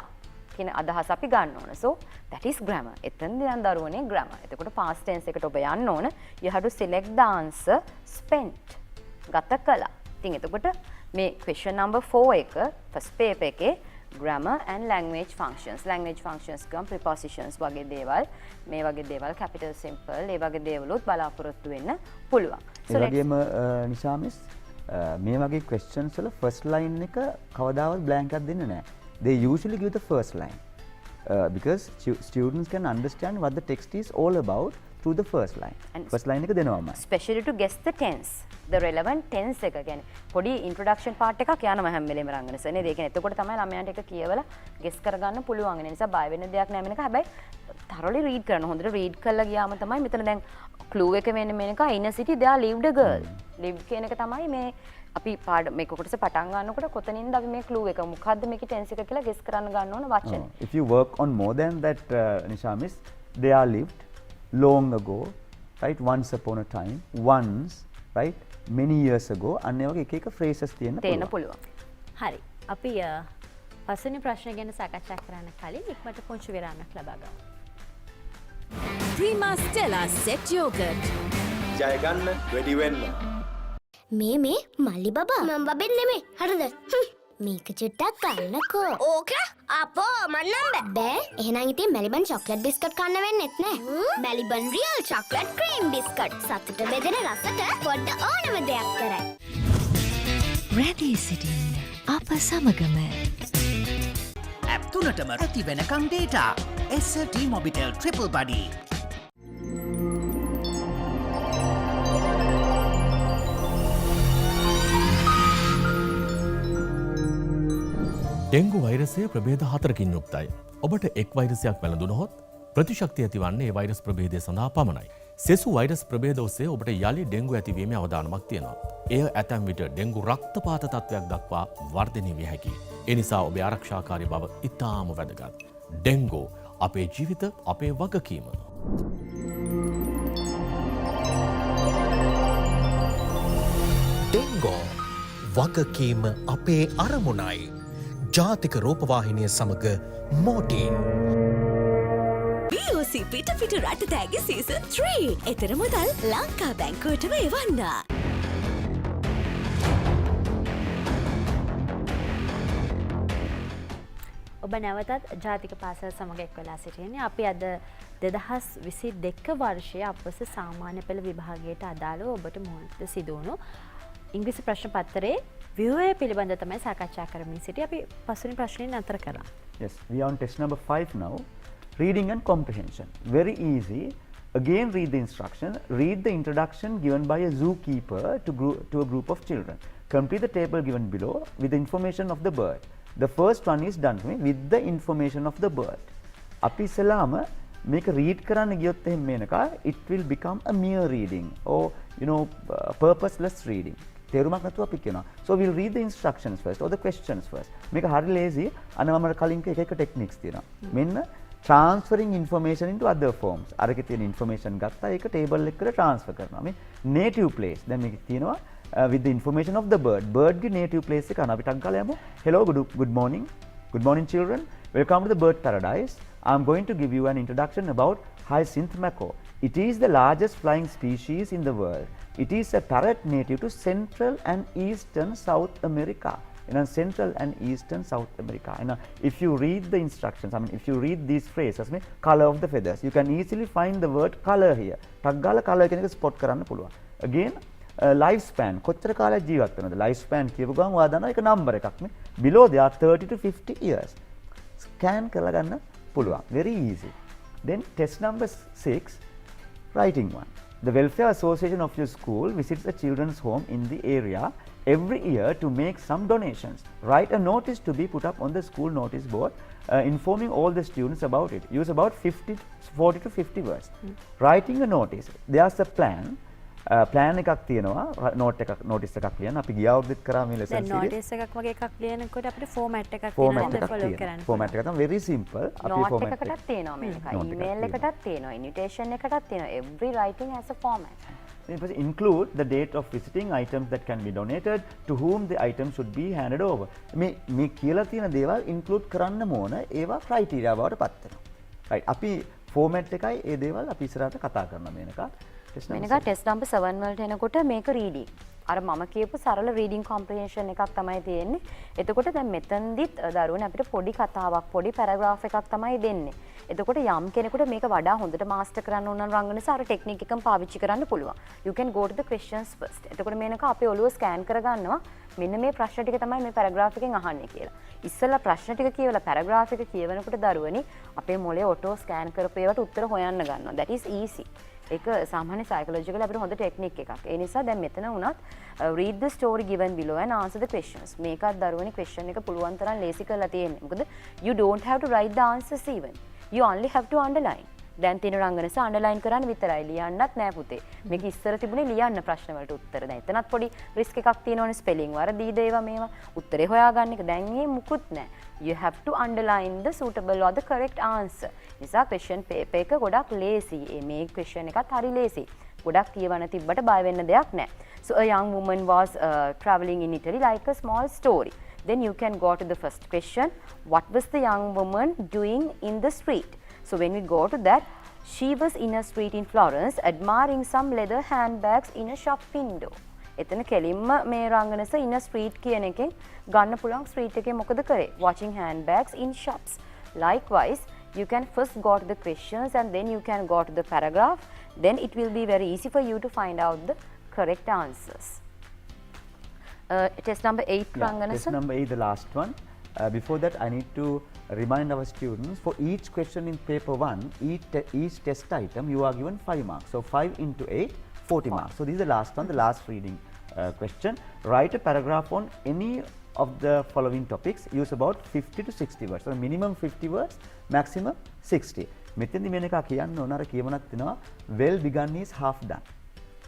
කියන අදහස අපි ගන්න ඕන. So that is grammar. එතනදී නම් දරුවනේ grammar. එතකොට past tense එකට ඔබ යන්න ඕන. You have to select the answer spent. ගත කළා. ඉතින් එතකොට මේ question number 4 එක first paper එකේ grammar and language functions. Language functions ගම් prepositions වගේ දේවල්, මේ වගේ දේවල් capital simple, ඒ වගේ දේවලුත් බලාපොරොත්තු වෙන්න පුළුවන්. ඒ වගේම නිශා මිස් මේ වගේ questions වල first line එක කවදාවත් blank එකක් දෙන්නේ නැහැ. They usually give the first line because students can understand what the text is all about through the first line. And first line එක දෙනවාමයි. Especially to guess the tense. The relevant tense එක කියන්නේ පොඩි introduction part එකක් යනවා හැම වෙලේම රංගනස නේද? ඒ කියන්නේ එතකොට තමයි ළමයාට එක කියවලා guess කරගන්න පුළුවන්. ඒ නිසා බය වෙන්න දෙයක් නැහැ මේක. හැබැයි thoroughly read කරන්න. හොඳට read කරලා ගියාම තමයි මෙතන දැන් clue එක වෙන්නේ මේක in a city there lived a girl. lived කියන එක තමයි මේ අපි මේක කොටස පටන් ගන්නකොට කොතනින්ද අපි මේ clue එක මොකද්ද මේකේ tense එක කියලා guess කරන්න ගන්න ඕන වචන. If you work on more than that Nisha miss, they are lived long ago, right? Once upon a time, once, right? Many years ago. අන්න ඒ වගේ එක එක phrases තියෙන්න පුළුවන්. හරි. අපි පස්වෙනි ප්‍රශ්න ගැන සාකච්ඡා කරන්න කලින් ඉක්මනට පුංචි විරාමයක් ලබා ගමු. Prima Stella Set Yogurt. ජය ගන්න වැඩි වෙන්න. මේ මල්ලි බබා මම බබෙන් නෙමෙයි හරිද මේක චුට්ටක් ගන්නකෝ ඕක අපෝ මන්නම් බෑ එහෙනම් ඉතින් මැලිබන් චොක්ලට් බිස්කට් කන්න වෙන්නෙත් නෑ Maliban real chocolate cream biscuit සතුට බෙදෙන රසට පොඩ්ඩ ඕනම දෙයක් කරයි රැඳී සිටින්න අප සමගම ඇප් තුනටම ඇති වෙනකම් data SLT Mobitel Triple Buddy. Dengue වෛරසය ප්‍රභේද 4කින් යුක්තයි. ඔබට එක් වෛරසයක් වැළඳුනහොත් ප්‍රතිශක්තිය ඇතිවන්නේ ඒ වෛරස් ප්‍රභේදය සඳහා පමණයි. සෙසු වෛරස් ප්‍රභේද ඔස්සේ ඔබට යලි ඩෙංගු ඇතිවීමේ අවදානමක් තියෙනවා. එය ඇතැම් විට ඩෙංගු රක්තපාත තත්ත්වයක් දක්වා වර්ධනය විය හැකියි. ඒ නිසා ඔබේ ආරක්ෂාකාරී බව ඉතාම වැදගත්. ඩෙංගු අපේ ජීවිත අපේ වගකීම. ඩෙංගෝ වගකීම අපේ අරමුණයි. ජාතික රූපවාහිනිය සමග මෝටීන්. BOC පිට රටතෑගේ සීසන් 3 එතර මුදල් ලංකා බැංකුවටම එවන්න. ඔබ නැවතත් ජාතික පාසල් සමග එක් වෙලා සිටින්නේ. අපි අද 2022 වර්ෂයේ අපවස සාමාන්‍ය පෙළ විභාගයට අදාළව ඔබට මුහුණට සිදු වුණු ඉංග්‍රීසි ප්‍රශ්න පත්‍රයේ ව්‍යුහය පිළිබඳව තමයි සාකච්ඡා කරමින් සිටියේ. අපි පස්වෙනි ප්‍රශ්නේ නතර කළා. Yes, we are on test number 5 now. Reading and comprehension. Very easy. Again, read the instruction. Read the introduction given by a zookeeper to a group of children. Complete the table given below with the information of the bird. The first one is done with the information of the bird. අපි ඉස්සෙල්ලාම මේක read කරන්න ගියොත් එහෙම Menaka it will become a mere reading or purposeless reading. තේරුමක් නැතුව අපි කියනවා. So we'll read the instructions first or the questions first. මේක හරි lazy. අන්න මම කලින් එක එක techniques තියෙනවා. මෙන්න transferring information into other forms. අරකේ තියෙන information ගත්තා ඒක table එකකට transfer කරනවා. මේ native place. දැන් මේක තියෙනවා with the information of the bird. Bird ගේ native place එක අන්න අපි ටක් ගාලා යමු. Hello, good morning. Good morning children. Welcome to the bird paradise. I'm going to give you an introduction about hyacinth macaw. It is the largest flying species in the world. It is a parrot native to Central and Eastern South America. Central and Eastern South America. If you read the instructions, if you read these phrases, color of the feathers, you can easily find the word color here. Taggala color කෙනෙක් spot කරන්න පුළුවන්. Again, lifespan. කොච්චර කාලයක් ජීවත් වෙනවද? lifespan කියපු ගමන් ඔයා දන්නවා ඒක number එකක් නේ. Below there are 30 to 50 years. Scan කරලා ගන්න පුළුවන්. Very easy. Then test number 6, writing one. The welfare association of your school visits a children's home in the area every year to make some donations. Write a notice to be put up on the school notice board informing all the students about it. Use about 40 to 50 words. Writing a notice. There's a plan. plan එකක් තියෙනවා notice එකක් ලියන්න අපි ගිය අවුරුද්දෙත් කරා මේ lesson series. notice එකක් වගේ එකක් ලියනකොට අපිට format එකක් තියෙනවා follow කරන්න. format එක තමයි very simple. අපි format එකකටත් තියෙනවා මේක. email එකටත් තියෙනවා invitation එකටත් තියෙනවා. every writing has a format. Include the date of visiting, items that can be donated, to whom the item should be handed over. මේ කියලා තියෙන දේවල් include කරන්න ඕන ඒවා criteria බවට පත් වෙනවා. right අපි format එකයි ඒ දේවල් අපි ඉස්සරහට කතා කරනවා මේනකා. මේක ටෙස්ට් නම්බර් 7 වලට එනකොට මේක රීඩින්. අර මම කියපු සරල රීඩින් කොම්ප්‍රිහෙන්ෂන් එකක් තමයි තියෙන්නේ. එතකොට දැන් මෙතනදිත් දරුවනේ අපිට පොඩි කතාවක් පොඩි පැරග්‍රාෆ් එකක් තමයි දෙන්නේ. එතකොට යම් කෙනෙකුට මේක වඩා හොඳට මාස්ටර් කරන්න ඕන නම් රංගනස අර ටෙක්නික් එකම පාවිච්චි කරන්න පුළුවන්. You can go to the questions first. එතකොට මේනක අපේ ඔළුව ස්කෑන් කරගන්නවා. මෙන්න මේ ප්‍රශ්න ටික තමයි මේ පැරග්‍රාෆ් එකෙන් අහන්නේ කියලා. ඉස්සෙල්ලා ප්‍රශ්න ටික කියවලා පැරග්‍රාෆ් එක කියවනකොට දරුවනේ අපේ මොලේ ඔටෝ ස්කෑන් කරපු ඒවට උත්තර හොයන්න ගන්නවා. That is easy. ඒක සාමාන්‍ය සයිකොලොජිකල් අපිට හොඳ ටෙක්නික් එකක්. ඒ නිසා දැන් මෙතන වුණත් read the story given below and answer the questions. මේකත් දරුවනේ question එක පුළුවන් තරම් ලේසි කරලා තියෙන්නේ. මොකද you don't have to write the answers even. You only have to underline. දැන් තියෙන රංගනස underline කරන්න විතරයි. ලියන්නත් නෑ පුතේ. මේක ඉස්සර තිබුණේ ලියන්න ප්‍රශ්න වලට උත්තර. දැන් එතනත් පොඩි risk එකක් තියෙනවනේ spelling වරදීද ඒවා මේවා. උත්තරේ හොයාගන්න එක. දැන් මේ මුකුත් නෑ. You have to underline the suitable or the correct answer. නිසා question paper එක ගොඩක් lazy. මේ question එකත් හරි lazy. ගොඩක් කියවන තිබ්බට බය වෙන්න දෙයක් නෑ. So a young woman was traveling in Italy like a small story. Then you can go to the first question. What was the young woman doing in the street? So when we go to that, she was in a street in Florence admiring some leather handbags in a shop window. එතන කෙලින්ම මේ රංගනස in a street කියන එකෙන් ගන්න පුළුවන් street එකේ මොකද කරේ? Watching handbags in shops. Likewise, you can first go to the questions and then you can go to the paragraph. Then it will be very easy for you to find out the correct answers. Test number 8, Ranganasa. Test number 8, the last one. Before that, I need to remind our students, for each question in paper 1, each test item, you are given 5 marks. So 5 into 8, 40 marks. So this is the last one, the last reading question. Write a paragraph on any of the following topics. Use about 50 to 60 words. So minimum 50 words, maximum 60. මෙතෙන්දි මේක කියන්න ඕන අර කියවනක් තියෙනවා well begun is half done.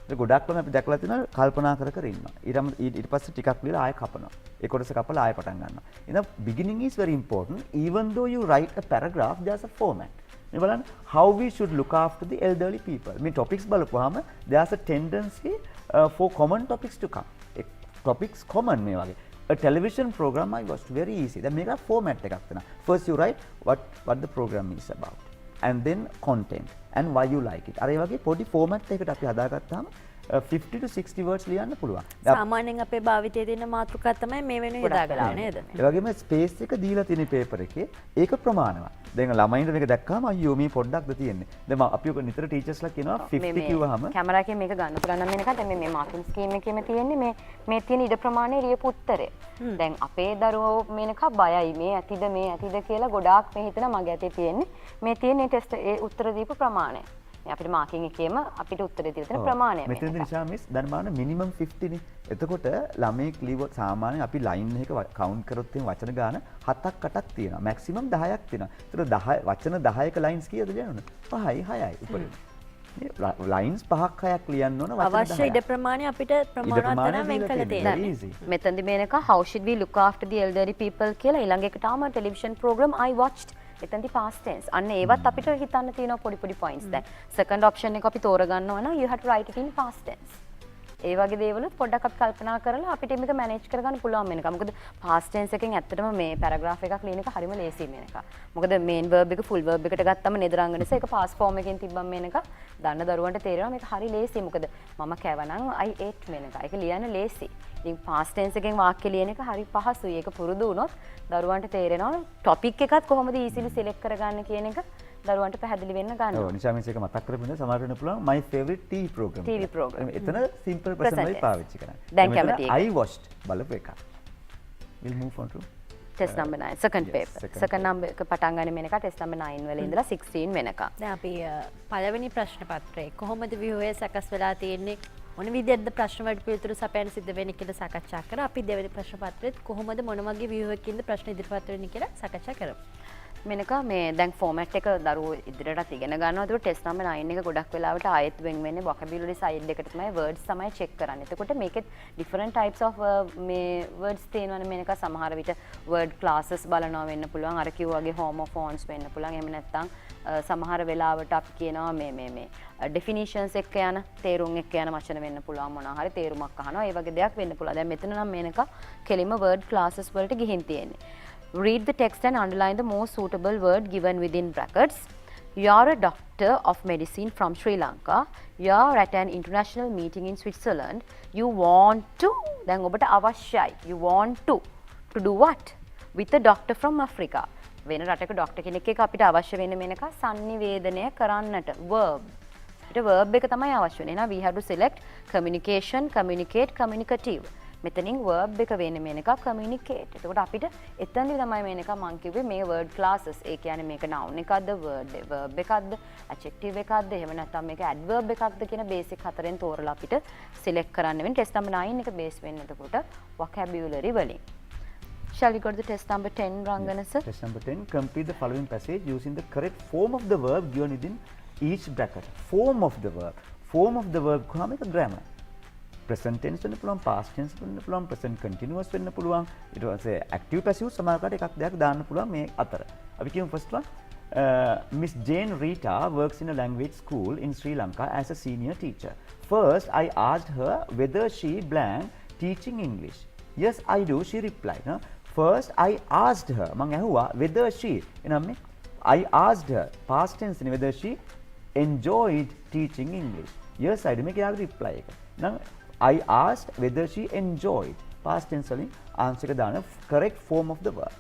ඒක ගොඩක් ළම අපි දැකලා තියෙනවා කල්පනා කර කර ඉන්නවා. ඊට පස්සේ ටිකක් ලියලා ආයෙ කපනවා. ඒ කොටස කපලා ආයෙ පටන් ගන්නවා. එහෙනම් beginning is very important. Even though you write a paragraph, there's a format. මේ බලන්න how we should look after the elderly people. මේ topics බලපුවාම there's a tendency for common topics to come. Topics common මේ වගේ. A television program I watched very easy. දැන් මේක format එකක් තියෙනවා. First you write what the program is about and then content and why you like it. අර ඒ වගේ පොඩි format එකකට අපි හදාගත්තාම 50 to 60 words ලියන්න පුළුවන්. සාමාන්‍යයෙන් අපේ භාවිතයේ තියෙන මාතෘකා තමයි මේ වෙනුවෙන් යොදාගලා නේද? ඒ වගේම ස්පේස් එක දීලා තියෙන පේපර් එකේ ඒක ප්‍රමාණවත්. දැන් ළමයින්ට මේක දැක්කම අයියෝ මේ පොඩ්ඩක්ද තියෙන්නේ. දැන් අපි ඔක නිතර ටීචර්ස්ලා කියනවා 50 කිව්වහම කැමරා එකේ මේක ගන්න පුළුවන් නම් මේක දැන් මේ මාකින් ස්කීම් එකේම තියෙන්නේ මේ තියෙන ඉඩ ප්‍රමාණය ලියපු උත්තරය. දැන් අපේ දරුවෝ මේනක බයයි මේ ඇතිද කියලා ගොඩාක් මේ හිතන මගේ ඇතේ තියෙන්නේ. මේ තියෙන ටෙස්ට් ඒ උත්තර දීපු ප්‍රමාණය. අපිට මාකින් එකේම අපිට උත්තරේ දීලා තියෙන ප්‍රමාණය මේක. මෙතනදී නිසා මිස් දැන් බලන්න මිනිමම් 50 නේ. එතකොට ළමයෙක් ලියුවොත් සාමාන්‍යයෙන් අපි ලයින් එක කවුන්ට් කරොත් එහෙනම් වචන ගාන 7ක් 8ක් තියෙනවා. මැක්සිමම් 10ක් තියෙනවා. ඒතර 10 වචන 10ක ලයින්ස් කීයද කියනවනේ? 5යි 6යි උපරිම. මේ ලයින්ස් 5ක් 6ක් ලියන්න ඕන වචන 10ක්. අවශ්‍ය ඉඩ ප්‍රමාණය අපිට ප්‍රමාණවත් තරම් වෙන් කළ තියෙනවා. මෙතනදී Menaka how should we look after the elderly people කියලා ඊළඟ එකට ආම ටෙලිවිෂන් program I watched එතනදී past tense. අන්න ඒවත් අපිට හිතන්න තියෙනවා පොඩි points දැන්. second option එක අපි තෝරගන්නවා නම් you have to write it in past tense. ඒ වගේ දේවල් පොඩ්ඩක් අපි කල්පනා කරලා අපිට මේක මැනේජ් කරගන්න පුළුවන් වෙනක. මොකද past tense එකෙන් ඇත්තටම මේ paragraph එකක් ලියන එක හරිම ලේසි මේනක. මොකද main verb එක full verb එකට ගත්තම නෙදරංග නිසා ඒක past form එකෙන් තිබ්බම මේනක දන්න දරුවන්ට තේරෙනවා මේක හරි ලේසි. මොකද මම කැවනම් I ate මේනක. ඒක ලියන්න ලේසි. ඉතින් past tense එකෙන් වාක්‍ය ලියන එක හරි පහසුයි. ඒක පුරුදු වුණොත් දරුවන්ට තේරෙනවා topic එකත් කොහොමද easily select කරගන්න කියන එක දරුවන්ට පැහැදිලි වෙන්න ගන්නවා. ඔව් නිසා මේක මතක් කරගන්න සමහර වෙන්න පුළුවන් my favorite TV program. TV program. එතන simple present වලින් පාවිච්චි කරන්න. දැන් කැමතියි. I watched බලපු එක. We'll move on to test number 9 second paper. second number එක පටන් ගන්න මේනක test number 9 වල ඉඳලා 16 වෙනකම්. දැන් අපි පළවෙනි ප්‍රශ්න පත්‍රයේ කොහොමද ව්‍යුහය සකස් වෙලා තියෙන්නේ? මොන විදිහටද ප්‍රශ්න වලට පිළිතුරු සපයන්න සිද්ධ වෙන්නේ කියලා සාකච්ඡා කරා. අපි දෙවෙනි ප්‍රශ්න පත්‍රෙත් කොහොමද මොන වගේ ව්‍යුහයකින්ද ප්‍රශ්න ඉදිරිපත් වෙන්නේ කියලා සාකච්ඡා කරමු. මේනක මේ දැන් ෆෝමැට් එක දරුවෝ ඉදිරියටත් ඉගෙන ගන්නවා. ඒක ටෙස්ට් නම්බර් 9 එක ගොඩක් වෙලාවට ආයෙත් වෙන් වෙන්නේ vocabulary side එකට තමයි words තමයි check කරන්නේ. එතකොට මේකෙත් different types of මේ words තියෙනවානේ මේනක සමහර විට word classes බලනවා වෙන්න පුළුවන්. අර කිව්වාගේ homophones වෙන්න පුළුවන්. එහෙම නැත්නම් සමහර වෙලාවට අපි කියනවා මේ definitions එක්ක යන තේරුම් එක්ක යන වචන වෙන්න පුළුවන් මොනවා හරි තේරුමක් අහනවා. ඒ වගේ දෙයක් වෙන්න පුළුවන්. දැන් මෙතන නම් මේනක කෙලිම word classes වලට ගිහින් තියෙන්නේ. Read the text and underline the most suitable word given within brackets. You are a doctor of medicine from Sri Lanka. You are at an international meeting in Switzerland. You want to, දැන් ඔබට අවශ්‍යයි. You want to do what? With a doctor from Africa. වෙන රටක doctor කෙනෙක් එක්ක අපිට අවශ්‍ය වෙන්නේ මේනක sannivedanaya කරන්නට verb. අපිට verb එක තමයි අවශ්‍ය වෙන්නේ. එහෙනම් we have to select communication, communicate, communicative. මෙතනින් verb එක වෙන්නේ මේනක communicate. එතකොට අපිට එතනදී තමයි මේනක මං කිව්වේ මේ word classes. ඒ කියන්නේ මේක noun එකක්ද, verb එකක්ද, adjective එකක්ද, එහෙම නැත්නම් මේක adverb එකක්ද කියන basic හතරෙන් තෝරලා අපිට select කරන්න වෙන්නේ. test number 9 එක base වෙන්නේ එතකොට vocabulary වලින්. Shall we go to the test number 10, Rangana sir? Test number 10. Complete the following passage using the correct form of the verb given within each bracket. Form of the verb. Form of the verb කොහොම එක grammar. Present tense වෙන්න පුළුවන්, past tense වෙන්න පුළුවන්, present continuous වෙන්න පුළුවන්. ඊට පස්සේ active passive සමහරකට එකක් දෙයක් දාන්න පුළුවන් මේ අතර. අපි කියමු first one. Miss Jane Rita works in a language school in Sri Lanka as a senior teacher. First, I asked her whether she blank teaching English. Yes, I do, she replied. No? First, I asked her, මං ඇහුවා whether she, එනම්නේ I asked her, past tense නේ whether she enjoyed teaching English. Yes, I do, මේක යාළුවා reply එක. නම් I asked whether she enjoyed, past tense වලින් answer එක දාන correct form of the verb.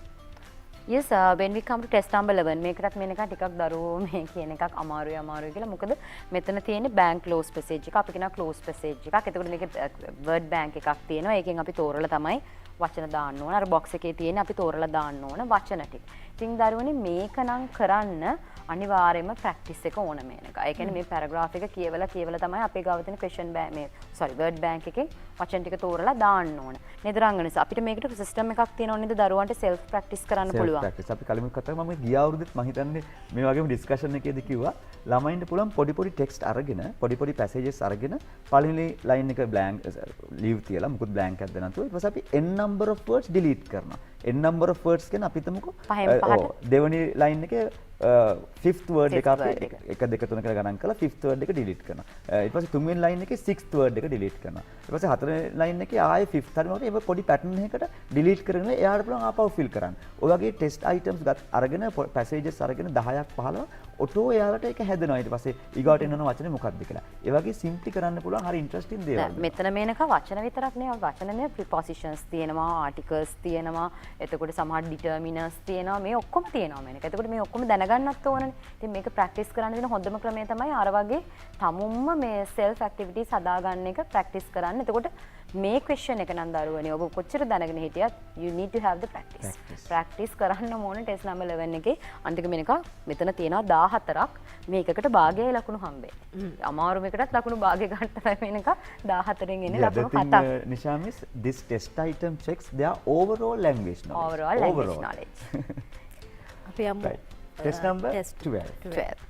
Yes, when we come to test number 11 මේකටත් Menaka ටිකක් දරුවෝ මේ කියන එකක් අමාරුයි කියලා. මොකද මෙතන තියෙන්නේ bank close passage එක. අපි කියනවා close passage එකක්. එතකොට මේකේ word bank එකක් තියෙනවා. ඒකෙන් අපි තෝරලා තමයි වචන දාන්න ඕන. අර box එකේ තියෙන අපි තෝරලා දාන්න ඕන වචන ටික. ඉතින් දරුවනේ මේක නම් කරන්න අනිවාර්යයෙන්ම practice එක ඕන මේනක. ඒ කියන්නේ මේ paragraph එක කියවලා තමයි අපේ ගාව තියෙන question bank word bank එකෙන් වචන ටික තෝරලා දාන්න ඕන. නේද රංගනස? අපිට මේකට system එකක් තියෙනවා නේද දරුවන්ට self practice කරන්න පුළුවන්. self practice අපි කලින් කතා කරා මම ගිය අවුරුද්දෙත් මම හිතන්නේ මේ වගේම discussion එකේදී කිව්වා ළමයින්ට පුළුවන් පොඩි text අරගෙන පොඩි passages අරගෙන පළවෙනි line එක blank leave තියලා මුකුත් blank එකක් දෙන්න නැතුව ඊට පස්සේ අපි n number of words delete කරනවා. n number of words කියන අපි හිතමුකෝ දෙවෙනි line එකේ fifth word එක අපි 1 2 3 කියලා ගණන් කරලා fifth word එක delete කරනවා. ඊට පස්සේ තුන්වෙනි line එකේ sixth word එක delete කරනවා. ඊට පස්සේ හතරවෙනි line එකේ ආයේ fifth හරිනකොට ඒක පොඩි pattern එකකට delete කරගෙන එයාට පුළුවන් ආපහු fill කරන්න. ඔය වගේ test items අරගෙන passages අරගෙන 10ක් 15 ඔටෝ එයාලට ඒක හැදෙනවා. ඊට පස්සේ ඊගාට එන වචනේ මොකක්ද කියලා. ඒ වගේ simply කරන්න පුළුවන් හරි interesting දේවල්. මෙතන මේනක වචන විතරක් නෙවෙයි වචනනේ prepositions තියෙනවා articles තියෙනවා එතකොට සමහර determiners තියෙනවා මේ ඔක්කොම තියෙනවා මේනක. එතකොට මේ ඔක්කොම දැනගන්නත් ඕනනේ. ඉතින් මේක practice කරන්න දෙන හොඳම ක්‍රමය තමයි අර වගේ තමුම්ම මේ self activities හදාගන්න එක practice කරන්න. එතකොට මේ question එක නම් දරුවනේ ඔබ කොච්චර දැනගෙන හිටියත් you need to have the practice කරන්න ඕනේ test number 11 එකේ අන්තික මේනක මෙතන තියෙනවා 14ක් මේකකට භාගයේ ලකුණු හම්බෙන්නේ. අමාරු මේකටත් ලකුණු භාගය ගන්න තමයි මේනක 14න් එන්නේ ලකුණු 7ක්. Nisha miss, this test item checks their overall language knowledge. Overall language knowledge. අපි යමු Test number 12.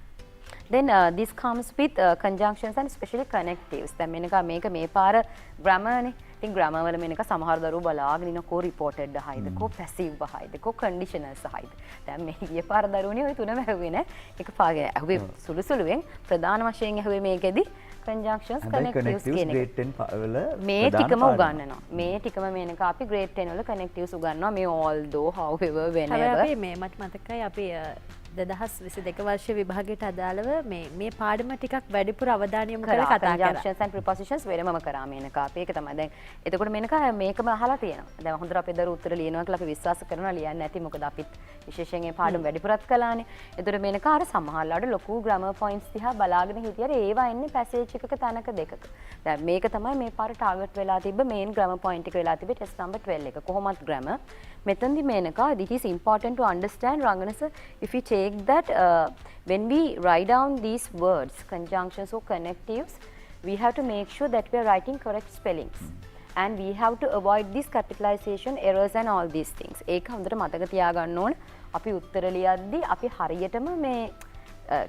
Then this comes with conjunctions and especially connectives. දැන් මේක මේ පාර grammar නේ. ඉතින් grammar වල මේක සමහර දරුවෝ බලාගෙන ඉනකෝ reported හයිද, කෝ passive හයිද, කෝ conditionals හයිද. දැන් මේ ගිය පාර දරුවෝනේ ওই තුනම ඇහුවේ නෑ. එක පාරේ ඇහුවේ සුළුසුළුවෙන් ප්‍රධාන වශයෙන් ඇහුවේ මේකෙදි conjunctions connectives කියන එක. grade 10 වල මේ ටිකම උගන්වනවා. මේ ටිකම මේනක අපි grade 10 වල connectives උගන්වනවා. මේ although, however, whenever. අපි මේ මට මතකයි අපි 2022 වර්ෂ විභාගයට අදාළව මේ පාඩම ටිකක් වැඩිපුර අවධානය යොමු කරලා කතා කරා. conjunctions and prepositions වෙනමම කරා මේනක. අපි ඒක තමයි දැන් එතකොට මේනක මේකම අහලා තියෙනවා. දැන් හොඳට අපේ දරුවෝ උත්තර ලියනවා කියලා අපි විශ්වාස කරනවා ලියන්නේ නැති මොකද අපිත් විශේෂයෙන් මේ පාඩම වැඩිපුරත් කළානේ. එතකොට මේනක අර සමහරලාට ලොකු grammar points දිහා බලාගෙන හිටියර ඒවා එන්නේ passage එකක තැනක දෙකක. දැන් මේක තමයි මේ පාර target වෙලා තිබ්බ main grammar point එක වෙලා තිබ්බේ test number 12 එක. කොහොමත් grammar මෙතනදි Menaka it is important to understand Rangana sir if you take that when we write down these words conjunctions or connectives we have to make sure that we are writing correct spellings and we have to avoid these capitalization errors and all these things. ඒක හොඳට මතක තියාගන්න ඕන. අපි උත්තර ලියද්දී අපි හරියටම මේ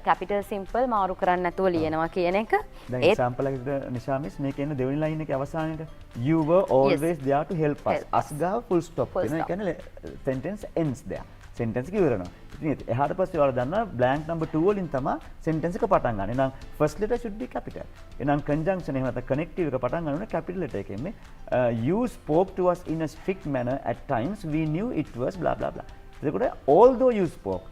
capital simple මාරු කරන්න නැතුව ලියනවා කියන එක. දැන් example එකකට Nisha miss මේකේ ඉන්න දෙවෙනි line එකේ අවසානයේ you were always there to help us. us ගාව full stop වෙනවා. ඒ කියන්නේ sentence ends there. sentence එක ඉවරනවා. ඉතින් එහාට පස්සේ ඔයාලා දන්නවා blank number 2 වලින් තමයි sentence එක පටන් ගන්න. එහෙනම් first letter should be capital. එහෙනම් conjunction එහෙම නැත්නම් connective එක පටන් ගන්න ඕනේ capital letter එකෙන්. මේ you spoke to us in a strict manner at times we knew it was blah blah blah. එතකොට although you spoke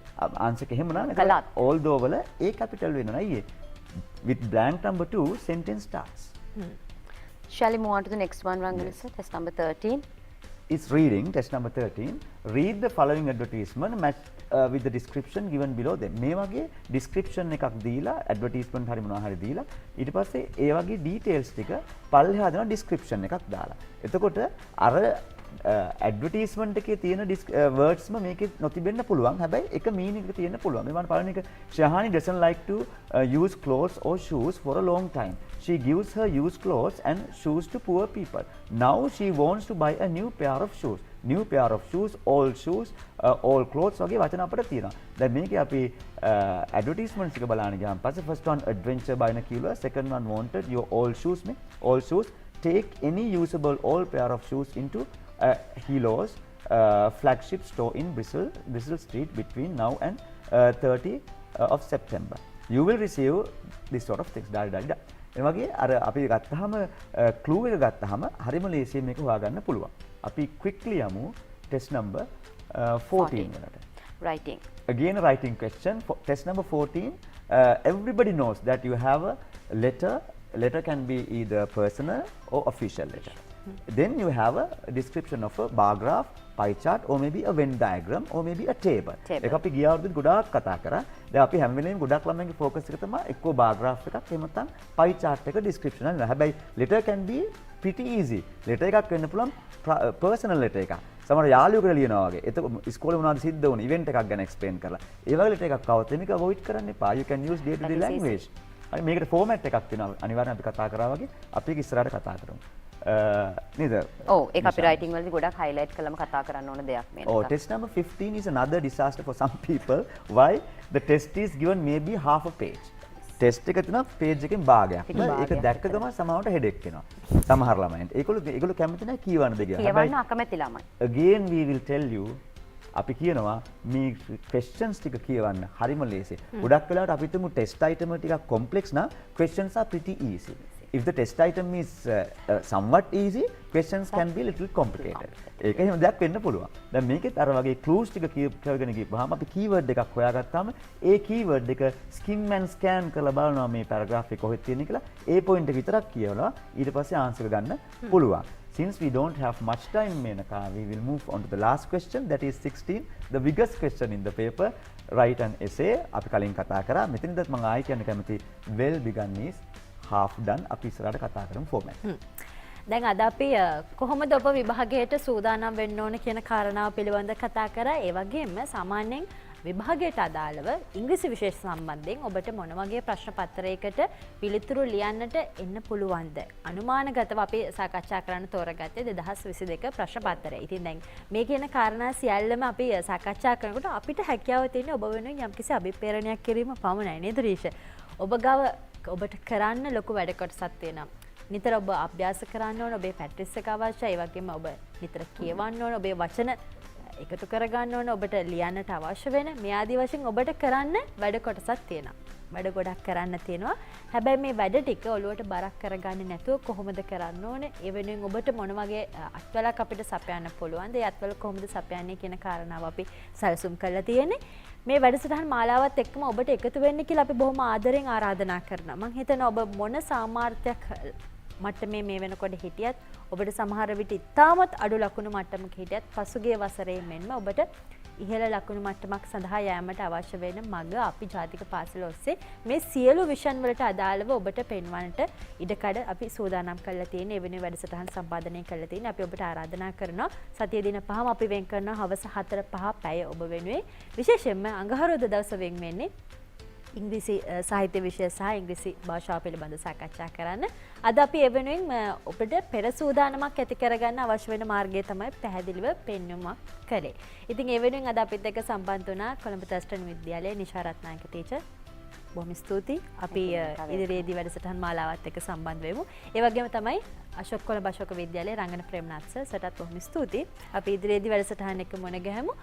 answer එක එහෙම නෑ. although වල a capital වෙනවා අයියේ. with blank number 2 sentence starts. Shall we move on to the next one Rangana sir? Test number 13. Is reading, test number 13. Read the following advertisement match with the description given below them. මේ වගේ description එකක් දීලා advertisement හරි මොනවා හරි දීලා ඊට පස්සේ ඒ වගේ details ටික පල්ලෙහා දෙනවා description එකක් දාලා. එතකොට අර advertisement එකේ තියෙන words මේකේ නොතිබෙන්න පුළුවන්. හැබැයි එක meaning එක තියෙන්න පුළුවන්. මේ වань පළවෙනි එක Shahani doesn't like to use clothes or shoes for a long time. She gives her used clothes and shoes to poor people. Now she wants to buy a new pair of shoes. New pair of shoes, all clothes වගේ වචන අපිට තියෙනවා. දැන් මේකේ අපි advertisements එක බලන්න ගියාම පස්සේ first one adventure binocular, second one wanted your all shoes නේ. All shoes take any usable all pair of shoes into Hilo's flagship store in Bristol Street between now and 30 of September. You will receive this sort of things. ඒ වගේ අර අපි ගත්තාම clue එක ගත්තාම හරිම ලේසියෙන් මේක හොයාගන්න පුළුවන්. අපි quickly යමු test number 14 වලට. Writing. Again a writing question. For test number 14, everybody knows that you have a letter. Letter can be either personal or official letter. Then you have a description of a bar graph, pie chart, or maybe a Venn diagram, or maybe a table. ඒක අපි ගිය අවුරුද්දේ ගොඩාක් කතා කරා. දැන් අපි හැම වෙලේම ගොඩක් ළමයින්ගේ focus එක තමයි එක්කෝ bar graph එකක් එහෙම නැත්නම් pie chart එක description එක. හැබැයි letter can be pretty easy. letter එකක් වෙන්න පුළුවන් personal letter එකක්. සමහර යාළුවෙකුට ලියනවා වගේ. ඒක ඉස්කෝලේ මොනවද සිද්ධ වුනේ event එකක් ගැන explain කරලා. ඒ වගේ letter එකක් આવත් මේක avoid කරන්න එපා. You can use day to day language. හරි මේකට format එකක් තියෙනවා. අනිවාර්යෙන් අපි කතා කරා වගේ අපි ඒක ඉස්සරහට කතා කරමු. නේද? ඔව් ඒක අපි writing වලදී ගොඩක් highlight කරලම කතා කරන්න ඕන දෙයක් මේක. Oh, test number 15 is another disaster for some people. Why? The test is given maybe half a page. test එක තියෙනවා page එකෙන් භාගයක්. ඒක දැක්ක ගමන් සමහරවට headache එනවා. සමහර ළමයින්ට. ඒගොල්ලෝ කැමති නැහැ කියවන්න දෙක. කියවන්න අකමැති ළමයි. Again we will tell you අපි කියනවා මේ questions ටික කියවන්න හරිම ලේසි. ගොඩක් වෙලාවට අපි හිතමු test item ටිකක් complex නම් questions are pretty easy. If the test item is somewhat easy, questions can be a little complicated. ඒක එහෙම දෙයක් වෙන්න පුළුවන්. දැන් මේකෙත් අර වගේ clues ටික කියවගෙන ගිහපුවාම අපි keyword එකක් හොයාගත්තාම ඒ keyword එක skim and scan කරලා බලනවා මේ paragraph එක කොහෙද තියෙන්නේ කියලා. ඒ point එක විතරක් කියවලා ඊට පස්සේ answer ගන්න පුළුවන්. Since we don't have much time, Menaka, we will move on to the last question, that is 16, the biggest question in the paper, write an essay. අපි කලින් කතා කරා. මෙතනදත් මම ආයි කියන්න කැමති well begun is half done. අපි ඉස්සරහට කතා කරමු format. දැන් අද අපි කොහොමද ඔබ විභාගයට සූදානම් වෙන්න ඕන කියන කාරණාව පිළිබඳ කතා කරා. ඒ වගේම සාමාන්‍යයෙන් විභාගයට අදාළව ඉංග්‍රීසි විශේෂ සම්බන්ධයෙන් ඔබට මොන වගේ ප්‍රශ්න පත්‍රයකට පිළිතුරු ලියන්නට එන්න පුළුවන්ද? අනුමානගතව අපි සාකච්ඡා කරන්න තෝරගත්තේ 2022 ප්‍රශ්න පත්‍රය. ඉතින් දැන් මේ කියන කාරණා සියල්ලම අපි සාකච්ඡා කරනකොට අපිට හැකියාව තියෙන ඔබ වෙනුවෙන් යම්කිසි අභිප්‍රේරණයක් කිරීම පමණයි නේද රීෂ? ඔබ ගාව ඔබට කරන්න ලොකු වැඩ කොටසක් තියෙනවා. නිතර ඔබ අභ්‍යාස කරන්න ඕන, ඔබේ ප්‍රැක්ටිස් එක අවශ්‍යයි. ඒ වගේම ඔබ නිතර කියවන්න ඕන, ඔබේ වචන එකතු කරගන්න ඕන, ඔබට ලියන්නට අවශ්‍ය වෙන මේ ආදී වශයෙන් ඔබට කරන්න වැඩ කොටසක් තියෙනවා. වැඩ ගොඩක් කරන්න තියෙනවා. හැබැයි මේ වැඩ ටික ඔළුවට බරක් කරගන්නේ නැතුව කොහොමද කරන්න ඕනේ? ඒ වෙනුවෙන් ඔබට මොන වගේ අත්වලක් අපිට සපයන්න පුළුවන්ද? ඒ අත්වල කොහොමද සපයන්නේ කියන කාරණාව අපි සැලසුම් කරලා තියෙන්නේ. මේ වැඩසටහන් මාලාවත් එක්කම ඔබට එකතු වෙන්න කියලා අපි බොහොම ආදරෙන් ආරාධනා කරනවා. මම හිතනවා ඔබ මොන සාමාර්ථයක් මට්ටමේ මේ වෙනකොට හිටියත් ඔබට සමහර විට ඉතාමත් අඩු ලකුණු මට්ටමක හිටියත් පසුගිය වසරේ මෙන්ම ඔබට ඉහළ ලකුණු මට්ටමක් සඳහා යෑමට අවශ්‍ය වෙන මඟ අපි ජාතික පාසල ඔස්සේ මේ සියලු විෂන් වලට අදාළව ඔබට පෙන්වන්නට ඉඩකඩ අපි සූදානම් කරලා තියෙන. ඒ වෙනුවෙන් වැඩසටහන් සම්පාදනය කරලා තියෙන. අපි ඔබට ආරාධනා කරනවා සතිය දින පහම අපි වෙන් කරනවා හවස 4-5 පැය ඔබ වෙනුවෙන්. විශේෂයෙන්ම අඟහරුවාදා දවස වෙන් වෙන්නේ ඉංග්‍රීසි සාහිත්‍ය විෂය සහ ඉංග්‍රීසි භාෂාව පිළිබඳ සාකච්ඡා කරන්න. අද අපි ඒ වෙනුවෙන් ඔබට පෙර සූදානමක් ඇති කරගන්න අවශ්‍ය වෙන මාර්ගය තමයි පැහැදිලිව පෙන්වීමක් කළේ. ඉතින් ඒ වෙනුවෙන් අද අපිත් එක්ක සම්බන්ධ වුණා කොළඹ ත්‍රස්ටන් විද්‍යාලයේ නිෂා රත්නායක ටීචර්. බොහොම ස්තුතියි. අපි ඉදිරියේදී වැඩසටහන් මාලාවත් එක්ක සම්බන්ධ වෙමු. ඒ වගේම තමයි අශෝක කොළඹ අශෝක විද්‍යාලයේ රංගන ප්‍රේමනාත් සර්ටත් බොහොම ස්තුතියි. අපි ඉදිරියේදී වැඩසටහන් එක්ක මුණ ගැහෙමු.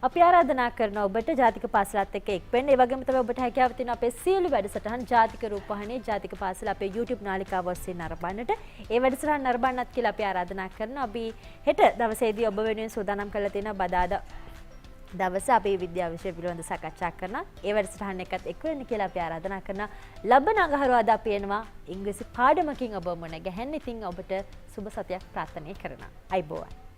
අපි ආරාධනා කරනවා ඔබට ජාතික පාසලත් එක්ක එක් වෙන්න. ඒ වගේම තමයි ඔබට හැකියාව තියෙන අපේ සියලු වැඩසටහන් ජාතික රූපවාහිනියේ ජාතික පාසල අපේ YouTube නාලිකාව ඔස්සේ නරඹන්නට. ඒ වැඩසටහන් නරඹන්නත් කියලා අපි ආරාධනා කරනවා. අපි හෙට දවසේදී ඔබ වෙනුවෙන් සූදානම් කරලා තියෙන බදාදා දවසේ අපේ විද්‍යාව විෂය පිළිබඳ සාකච්ඡා කරනවා. ඒ වැඩසටහන් එකත් එක් වෙන්න කියලා අපි ආරාධනා කරනවා. ලබන අඟහරුවාදා අපි එනවා ඉංග්‍රීසි පාඩමකින් ඔබ මුණ ගැහෙන්න. ඉතින් ඔබට සුබ සතියක් ප්‍රාර්ථනා කරනවා. අයිබෝවන්.